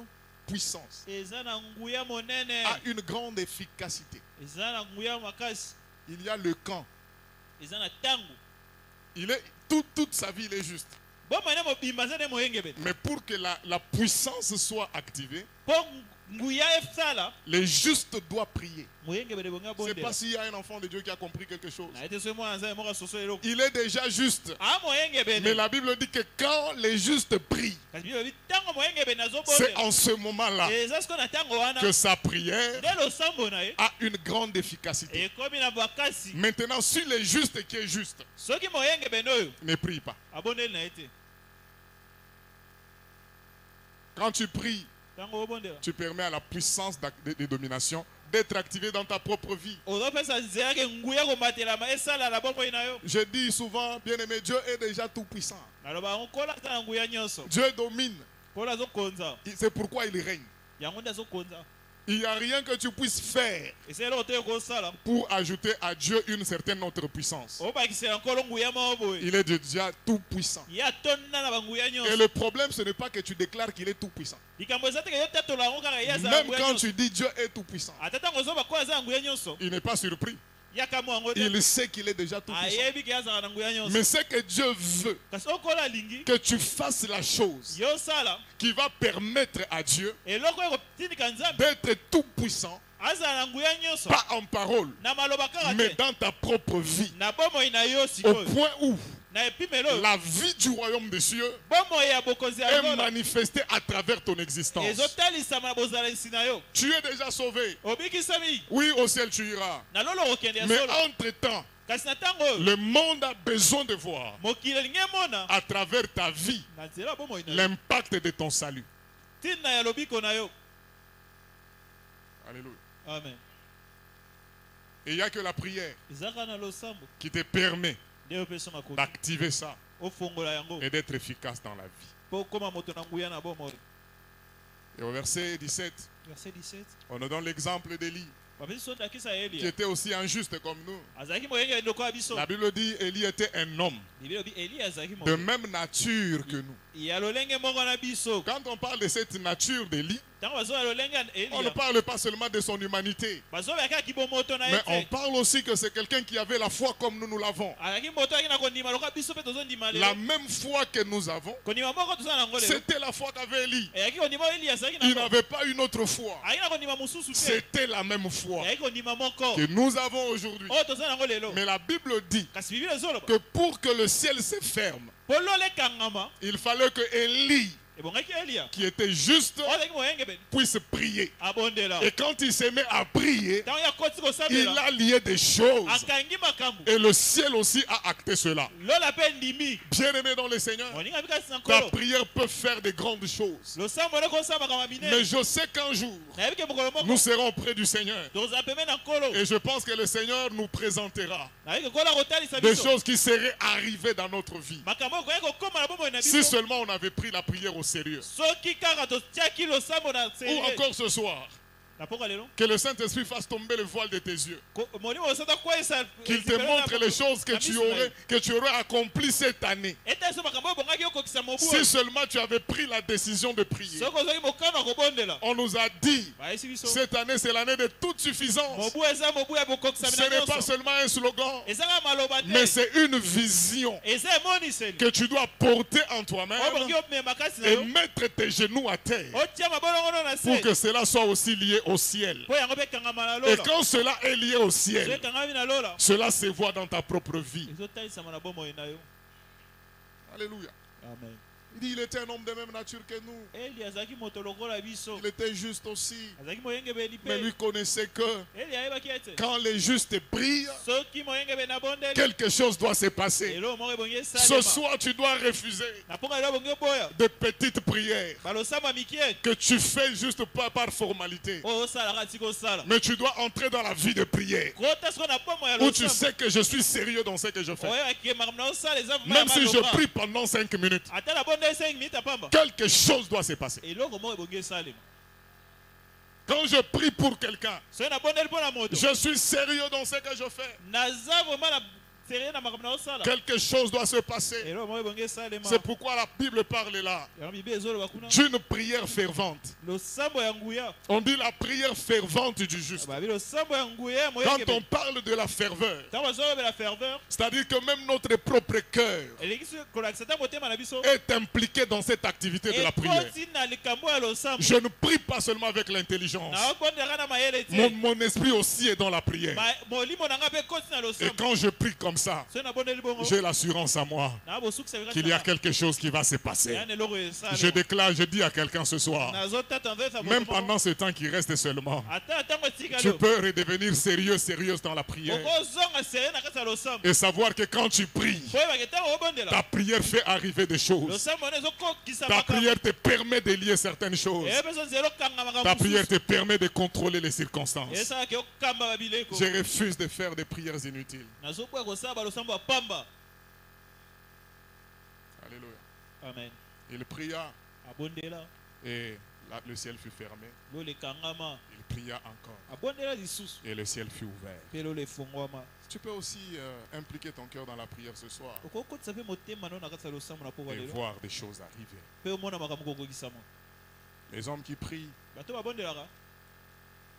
puissance, eza na nguya monene, a une grande efficacité. eza na nguya makasi, Il y a le camp. eza na ntango. Il est, toute sa vie, il est juste. bomone mobimba eza nde moyengebeni Mais pour que la puissance soit activée, mpo nguya esala, le juste doit prier. moyengebeni bongi Je ne sais pas abondela. s'il y a un enfant de Dieu qui a compris quelque chose. na ete soki mwana nzambe moko asoso eloko Il est déjà juste. a Mais moyengebeni, la Bible dit que quand les justes prient, kasi bibi elobi ntango moyengebeni c'est azobondela, en ce moment-là eza siko na ntango wana que sa prière nde losambo na ye a une grande efficacité. ekomi na bakasi. Maintenant, si le juste qui est juste soki moyengebeni oyo ne prie pas, abondeli na ye te, quand tu pries, ntango obondela tu permets à la puissance de domination d'être activée dans ta propre vie. ozopesa nzela ke nguya komatelama esala na bomoi na yo. Je dis souvent, bien-aimé, Dieu est déjà tout puissant. naloba yango kola aza na nguya nyonso, Dieu domine. kola azokonza, C'est pourquoi il règne. yango nde azokonza. Il n'y a rien que tu puisses faire esa eloko te ekosala pour ajouter à Dieu une certaine autre puissance. obakisela nkolo nguya moko boye, Il est déjà tout puissant. ye atonna na banguya Et nyonso. le problème, ce n'est pas que tu déclares qu'il est tout puissant. likambo eza te ke yo tatola yango kaka ye aza na Même nguya quand nyonso. tu dis Dieu est tout puissant, ata ntango ozoba ko aza na nguya nyonso, il n'est pas surpris. yaka mo yango te, Il sait qu'il est déjà tout puissant. ayebi ke azala na nguya nyonso. Mais c'est que Dieu veut kasi okola alingi que tu fasses la chose yo osala qui va permettre à Dieu eloko ekotindika nzambe d'être tout puissant, azala na nguya nyonso pas en parole, na maloba kaka mais te, dans ta propre vie. na bomoi na yo Au sikoyo, point où na epimelo oyo la vie du royaume des cieux bomoi ya bokonzi ya est ngolo manifestée à travers ton existence. ezotalisama na bozalisi na yo. Tu es déjà sauvé. obikisami Oui, au ciel tu iras. na lolo okende ya Mais solo, entre-temps, kasi na ntango oyo le monde a besoin de voir mokili elingi emona à travers ta vie na nzela ya bomoi na yo l'impact de ton salut. ntina ya lobiko na yo. Alléluia. Amen. Et il n'y a que la prière ezaka na losambo qui te permet nde opesa makoki d'activer ça ofongola yango et d'être efficace dans la vie. mpo okóma moto na nguya na bomoi. Et au verset 17, verset 17 on nous donne l'exemple d'Élie, bapesi so ndakisa ya qui elia était aussi injuste comme nous. azalaki moyengebeni lokola biso. La Bible dit Élie était un homme bibi lobi eli azalaki de moto même nature que nous. ya lolenge moko na biso. Quand on parle de cette nature d'Élie, On ne parle pas seulement de son humanité, mais on parle aussi que c'est quelqu'un qui avait la foi comme nous l'avons. La même foi que nous avons, c'était la foi qu'avait Élie. Il n'avait pas une autre foi. C'était la même foi que nous avons aujourd'hui. Mais la Bible dit que pour que le ciel se ferme, il fallait que Élie, qui était juste, puisse prier. Et quand il s'est mis à prier, il a lié des choses. Et le ciel aussi a acté cela. Bien-aimé dans le Seigneur, ta prière peut faire de grandes choses. Mais je sais qu'un jour, nous serons près du Seigneur. Et je pense que le Seigneur nous présentera des choses qui seraient arrivées dans notre vie. Si seulement on avait pris la prière au sérieux. Ou encore ce soir, que le Saint-Esprit fasse tomber le voile de tes yeux. Qu'il te montre les choses que tu aurais accomplies cette année. Si seulement tu avais pris la décision de prier. On nous a dit, cette année c'est l'année de toute suffisance. Ce n'est pas seulement un slogan, mais c'est une vision que tu dois porter en toi-même et mettre tes genoux à terre pour que cela soit aussi lié au ciel. Et quand cela est lié au ciel, cela se voit dans ta propre vie. Alléluia. Amen. Il dit il était un homme de même nature que nous. Il était juste aussi. Mais lui connaissait que quand les justes prient, quelque chose doit se passer. Ce soir, tu dois refuser de petites prières que tu fais juste pas par formalité. Mais tu dois entrer dans la vie de prière où tu sais que je suis sérieux dans ce que je fais. Même si je prie pendant 5 minutes, quelque chose doit se passer. Quand je prie pour quelqu'un, je suis sérieux dans ce que je fais. Quelque chose doit se passer. C'est pourquoi la Bible parle là d'une prière fervente. On dit la prière fervente du juste. Quand on parle de la ferveur, c'est-à-dire que même notre propre cœur est impliqué dans cette activité de la prière. Je ne prie pas seulement avec l'intelligence. Mon esprit aussi est dans la prière. Et quand je prie comme ça, j'ai l'assurance à moi qu'il y a quelque chose qui va se passer. Je déclare, je dis à quelqu'un ce soir, même pendant ce temps qui reste seulement, tu peux redevenir sérieuse dans la prière et savoir que quand tu pries, ta prière fait arriver des choses. Ta prière te permet de lier certaines choses. Ta prière te permet de contrôler les circonstances. Je refuse de faire des prières inutiles. Alléluia. Amen. Il pria et le ciel fut fermé. Il pria encore et le ciel fut ouvert. Tu peux aussi impliquer ton cœur dans la prière ce soir et voir des choses arriver. Les hommes qui prient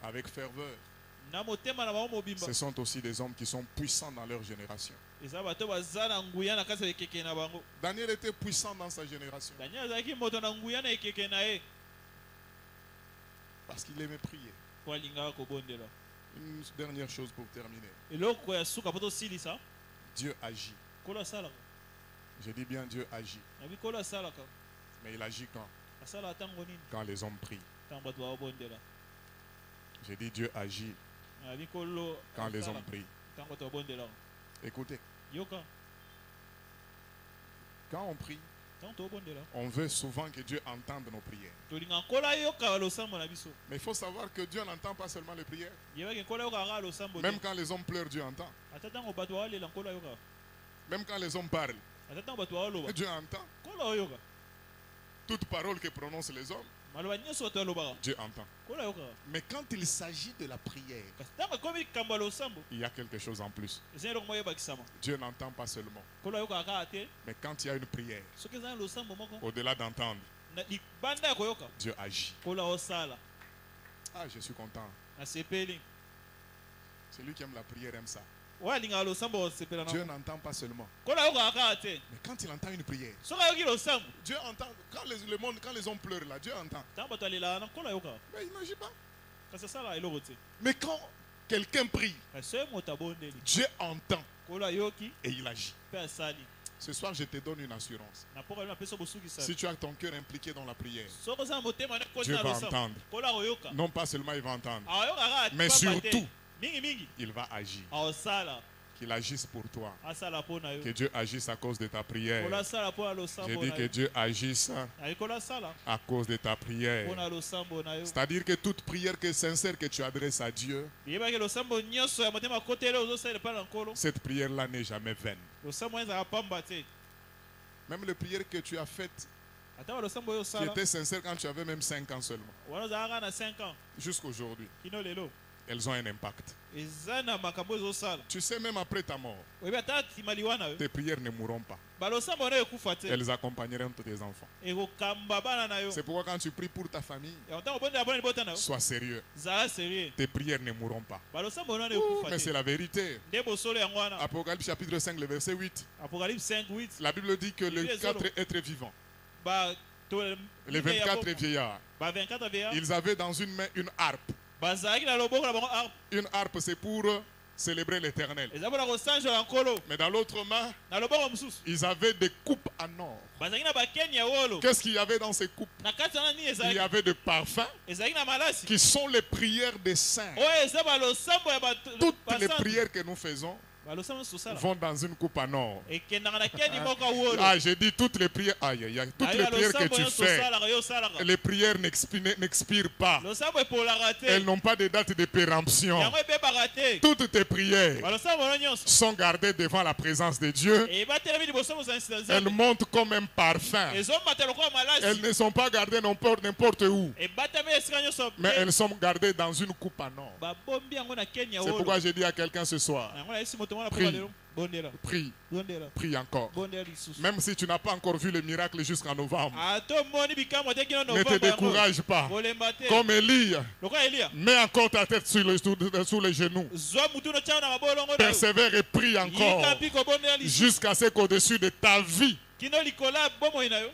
avec ferveur, ce sont aussi des hommes qui sont puissants dans leur génération. Daniel était puissant dans sa génération parce qu'il aimait prier. Une dernière chose pour terminer. Dieu agit. Je dis bien Dieu agit. Mais il agit quand les hommes prient. Je dis Dieu agit quand les hommes prient. Écoutez, quand on prie, on veut souvent que Dieu entende nos prières. Mais il faut savoir que Dieu n'entend pas seulement les prières. Même quand les hommes pleurent, Dieu entend. Même quand les hommes parlent, Dieu entend. Toute parole que prononcent les hommes, Dieu entend. Mais quand il s'agit de la prière, il y a quelque chose en plus. Dieu n'entend pas seulement. Mais quand il y a une prière, au-delà d'entendre, na libanda ya koyoka Dieu agit. kola osala Ah, je suis content. asepeli Celui qui aime la prière aime ça. oyo alingaka losambo osepela Dieu na n'entend pas seulement. kola ayokaka kaka te Mais quand il entend une prière, soki ayoki losambo Dieu entend. Quand le monde, quand les hommes pleurent là, Dieu entend. ntango bato alelaka na kola ayokaka Mais il n'agit pas. kasi asala eloko te Mais quand quelqu'un prie, kasi soki moto abondeli Dieu entend kola ayoki et il agit. mpe asali Ce soir, je te donne une assurance. na mpoka lelo napesa Si bosukisa tu as ton cœur impliqué dans la prière, soki oza na motema na koti Dieu na va losambo entendre. kola akoyoka Non pas seulement il va entendre, ayokaka mais surtout, mingimingi il va agir. aosala Qu'il agisse pour toi. asala mpo na yo Que Dieu agisse à cause de ta prière. kola asala mpo na J'ai losambo dit na que yo Dieu agisse ayikola asala à cause de ta prière. mpo na losambo na yo C'est-à-dire que toute prière que sincère que tu adresses à Dieu, yebaki losambo nyonso ya motema akoteli ozosalela epai na nkolo cette prière-là n'est jamais vaine. losambo oyo ezalaka pamba te Même les prières que tu as faites, ata ba losambo oyo qui osala étaient sincères quand tu avais même 5 ans seulement, wana ozalaka na 5 ans jusqu'aujourd'hui, kino lelo elles ont un impact. eza na makambo ezosala Tu sais, même après ta mort, oyebi ata timaliwa na yo tes prières ne mourront pas. balosambo wana ekufa te Elles accompagneront tes enfants. ekokamba bana na yo C'est pourquoi quand tu pries pour ta famille, yango ntango obondela bona libota na yo sois sérieux. zala sérieux Tes prières ne mourront pas. balosambo wana Ouh, ekufa mais te c'est la vérité. nde bosolo yango wana Apocalypse chapitre 5, le verset 8. apocalypse 5 8 La Bible dit que les Les 4 êtres vivants, ba to les 24 vieillards, ba 24 veya ils avaient dans une main une harpe. bazalaki na loboko na bango harpe Une harpe, c'est pour célébrer l'éternel. eza mpona kosanjola nkolo Mais dans l'autre main, na loboko mosusu ils avaient des coupes en or. bazalaki na bakeni ya wolo Qu'est-ce qu'il y avait dans ces coupes? na kati wana nini Il y ezalaki avait des parfums ezalaki na malasi qui sont les prières des saints. oyo eza balosambo ya Toutes les prières que nous faisons balosambo nyonso osala vont dans une coupe en or. ekendaka na keni moko ya wolo Ah, j'ai dit toutes les prières. Aïe, aïe, aïe. Toutes les prières que tu fais, osalaka yo osalaka les prières n'expirent pas. losambo epolaka te Elles n'ont pas de date de péremption. yango ebebaka te Toutes tes prières balosambo wana nyonso sont gardées devant la présence de Dieu. ebatelemi liboso mosanisi na Elles nzambe montent comme un parfum. ezomata lokola Elles malasi ne sont pas gardées n'importe où, ebatami esika nyonso mais elles sont gardées dans une coupe en or. babombi yango na keni ya C'est wolo pourquoi j'ai dit à quelqu'un ce soir, yango nayesi moto mwana Prie. mpoka lelo bondela prie, bondela prie encore. bondela lisusu Même si tu n'as pas encore vu le miracle jusqu'en novembre, ato moni bikamwa te kino ne te novembre yango décourage pas. kolemba te Comme Élie, lokola eliya mets encore ta tête sous les genoux. zwa mutu no tiango na mabolongo na yo Persévère et prie encore yika mpi kobondela lisusu jusqu'à ce qu'au-dessus de ta vie, kino likolo ya bomoi na yo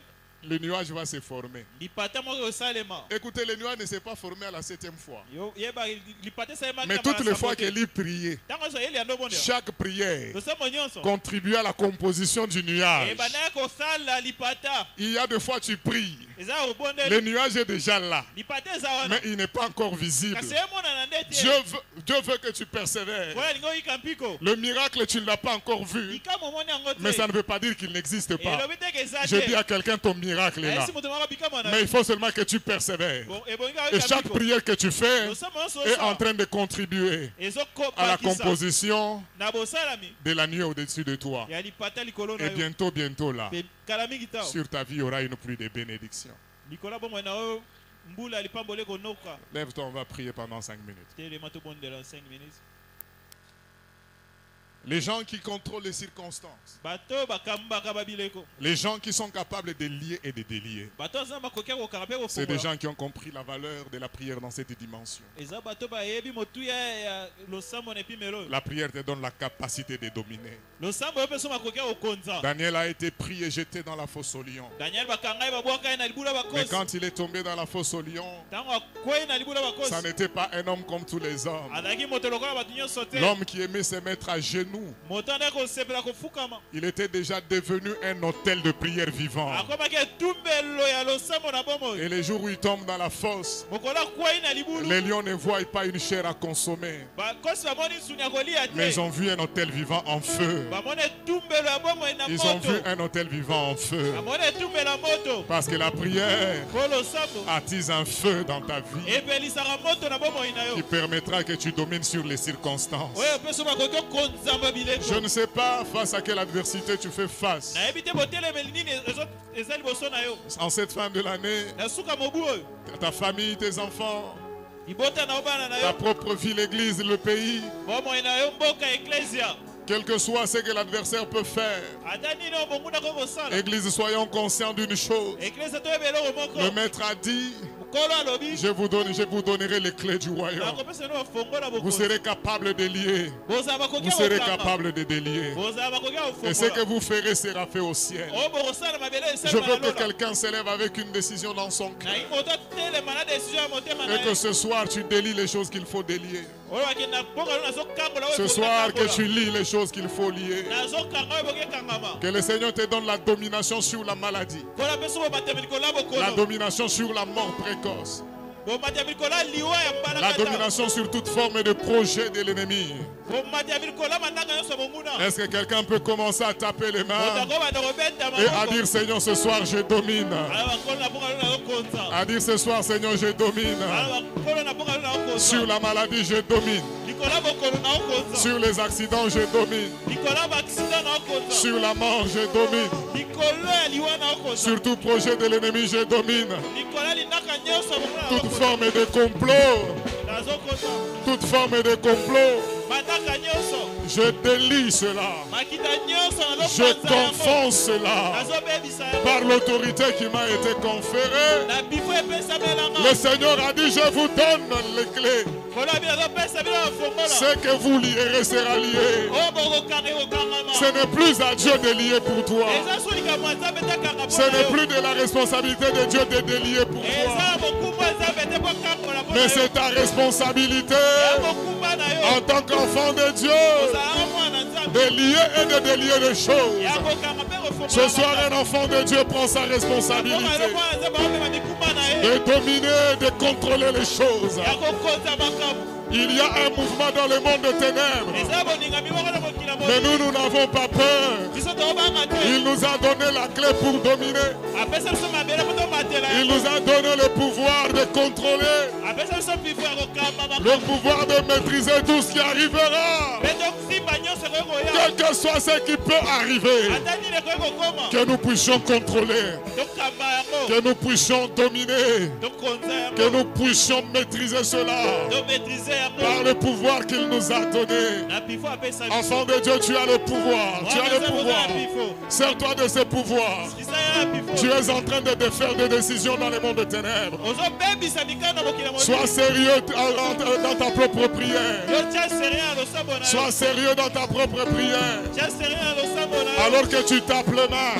le nuage va se former. lipata moko esalema Écoutez, le nuage ne s'est pas formé à la 7e fois. yeba lipata esalemaki Mais toutes les fois qu'Élie priait, ntango nyonso eliya ndo bondela chaque prière losambo nyonso contribuait à la composition du nuage. ebandaki kosala lipata Il y a des fois tu pries, eza le kobondeli nuage est déjà là, lipata eza wana mais il n'est pas encore visible. kasi emonana nde te Dieu veut que tu persévères. oyo alingi oyika mpiko Le miracle, tu ne l'as pas encore vu, bikamo omoni yango mais ça te ne veut pas dire qu'il n'existe pas. elobi teke eza Je dis te à quelqu'un, ton miracle est là. ayesi moto moko bikamo na Mais il faut seulement que tu persévères. ebongi Et oyika chaque mpiko prière que tu fais losambo nyonso est en osala train de contribuer à la ezokopakisa composition na bosalami de la nuit au-dessus de toi. ya lipata likolo na Et yo bientôt là, Pe kala mingi tao sur ta vie, il y aura une pluie de bénédictions. likolo ya bomoi na yo mbula lipamboli ekonoka Lève-toi, on va prier pendant 5 minutes. telema tobondela 5 minutes Les gens qui contrôlent les circonstances, bato bakambaka babileko les gens qui sont capables de lier et de délier, bato aza makoki ya kokanga mpe c'est des kofongola gens qui ont compris la valeur de la prière dans cette dimension. eza bato bayebi motuya ya losambo na epimelo oyo La prière te donne la capacité de dominer. losambo oyo mpe so makoki ya kokonza Daniel a été pris et jeté dans la fosse au lion. daniel bakanga ye babwaka ye na libula Mais bakosi quand il est tombé dans la fosse au lion, ntango akwei na libula bakosi ça n'était pas un homme comme tous les hommes. azalaki moto lokola bato nyonso te L'homme qui aimait se mettre à genoux, moto andaki kosepela kofukama il était déjà devenu un hôtel de prière vivant. akomaki etumbelo ya losambo na bomoi Et les jours où il tombe dans la fosse, mokolo akwei na libulu les lions ne voient pas une chair à consommer, bakosi bamoni nsuni ya kolia mais te ils ont vu un hôtel vivant en feu. bamoni etumbelo ya bomoi na Ils ont moto vu un hôtel vivant en feu. bamoni etumbelo ya moto Parce que la prière po losambo attise un feu dans ta vie epelisaka moto na bomoi na qui yo permettra que tu domines sur les circonstances. oyo mpe so bakoki okonzamba Je bileko ne sais pas face à quelle adversité tu fais face. nayebi te botelemeli nini eza liboso na yo En cette fin de l'année, na suka mobu oyo ta famille, tes enfants, libota na yo bana na ta yo propre vie, l'église, le pays, bomoi na yo mboka eklesia Quel que soit ce que l'adversaire peut faire, Église, soyons conscients d'une chose. Le Maître a dit, je vous donnerai les clés du royaume. Vous serez capable de lier. Vous serez capable de délier. Et ce que vous ferez sera fait au ciel. Je veux que quelqu'un s'élève avec une décision dans son cœur. Et que ce soir tu délies les choses qu'il faut délier. Ce soir que tu lis les choses qu'il faut lier. Que le Seigneur te donne la domination sur la maladie. La domination sur la mort précoce. La domination sur toute forme de projet de l'ennemi. Est-ce que quelqu'un peut commencer à taper les mains et à dire Seigneur ce soir je domine. À dire ce soir Seigneur je domine. Sur la maladie je domine. Sur les accidents je domine. Sur la mort je domine. Sur tout projet de l'ennemi je domine. Toute forme de complot. Toute forme de complot. Je délie cela. Je confonds cela par l'autorité qui m'a été conférée. Le Seigneur a dit, je vous donne les clés. Ce que vous lierez sera lié. Ce n'est plus à Dieu de lier pour toi. Ce n'est plus de la responsabilité de Dieu de délier pour toi. Mais c'est ta responsabilité en tant qu'enfant de Dieu de lier et de délier les choses. Ce soir, un enfant de Dieu prend sa responsabilité de dominer, de contrôler les choses. Il y a un mouvement dans le monde de ténèbres. Mais nous n'avons pas peur. Il nous a donné la clé pour dominer. Il nous a donné le pouvoir de contrôler. Le pouvoir de maîtriser tout ce qui arrivera. Quel que soit ce qui peut arriver. Que nous puissions contrôler. Que nous puissions dominer. Que nous puissions maîtriser cela. Par le pouvoir qu'il nous a donné. Enfant de Dieu, tu as le pouvoir. Tu as le pouvoir. Sers-toi de ce pouvoir. Tu es en train de faire des décisions dans le monde de ténèbres. Sois sérieux dans ta propre prière. Sois sérieux dans ta propre prière. Alors que tu tapes les mains,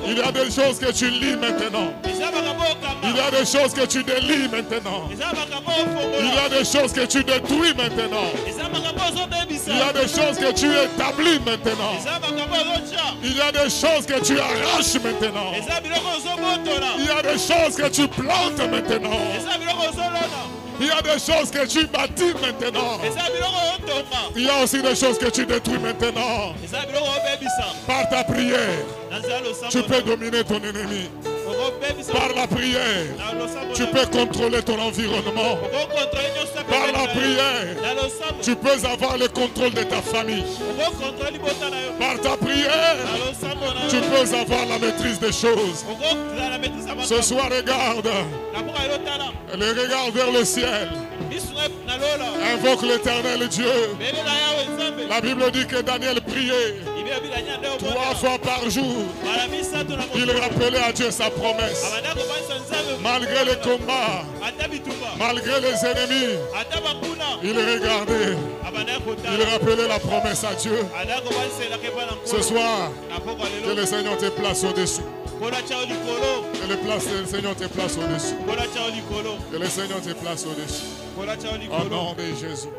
il y a des choses que tu lis maintenant. Il y a des choses que tu délies maintenant. Il y a des choses que tu détruis maintenant. Il y a des choses que tu établis maintenant. Il y a des choses que tu arraches maintenant. Il y a des choses que tu plantes maintenant. Il y a des choses que tu bâtis maintenant. Il y a aussi des choses que tu détruis maintenant. Par ta prière, tu peux dominer ton ennemi. Par la prière, tu peux contrôler ton environnement. Par la prière, tu peux avoir le contrôle de ta famille. Par ta prière, tu peux avoir la maîtrise des choses. Ce soir, regarde vers le ciel. Invoque l'Éternel Dieu. La Bible dit que Daniel priait 3 fois par jour. Il rappelait à Dieu sa promesse. Malgré les combats, malgré les ennemis, il regardait. Il rappelait la promesse à Dieu. Ce soir, que le Seigneur te place au-dessus. Que le Seigneur te place au-dessus. Que le Seigneur te place au-dessus. Au nom de Jésus.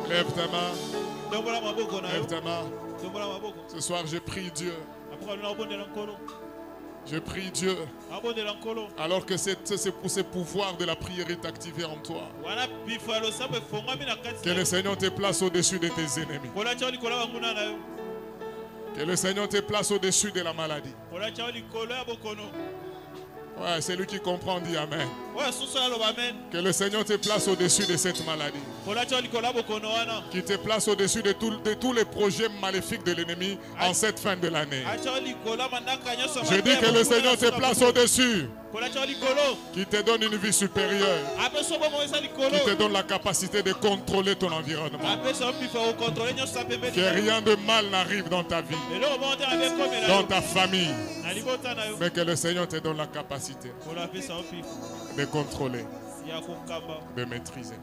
Lève ta main. Lève ta main. Ce soir, je prie Dieu. Je prie Dieu. Alors que ce pouvoir de la prière est activé en toi. Que le Seigneur te place au-dessus de tes ennemis. Que le Seigneur te place au-dessus de la maladie. Ouais, c'est lui qui comprend, dit Amen. Que le Seigneur te place au-dessus de cette maladie. Qu'il te place au-dessus de tous les projets maléfiques de l'ennemi en cette fin de l'année. Je dis que le Seigneur te place au-dessus. Qui te donne une vie supérieure. Qui te donne la capacité de contrôler ton environnement. Que rien de mal n'arrive dans ta vie, dans ta famille. Mais que le Seigneur te donne la capacité de contrôler, de maîtriser.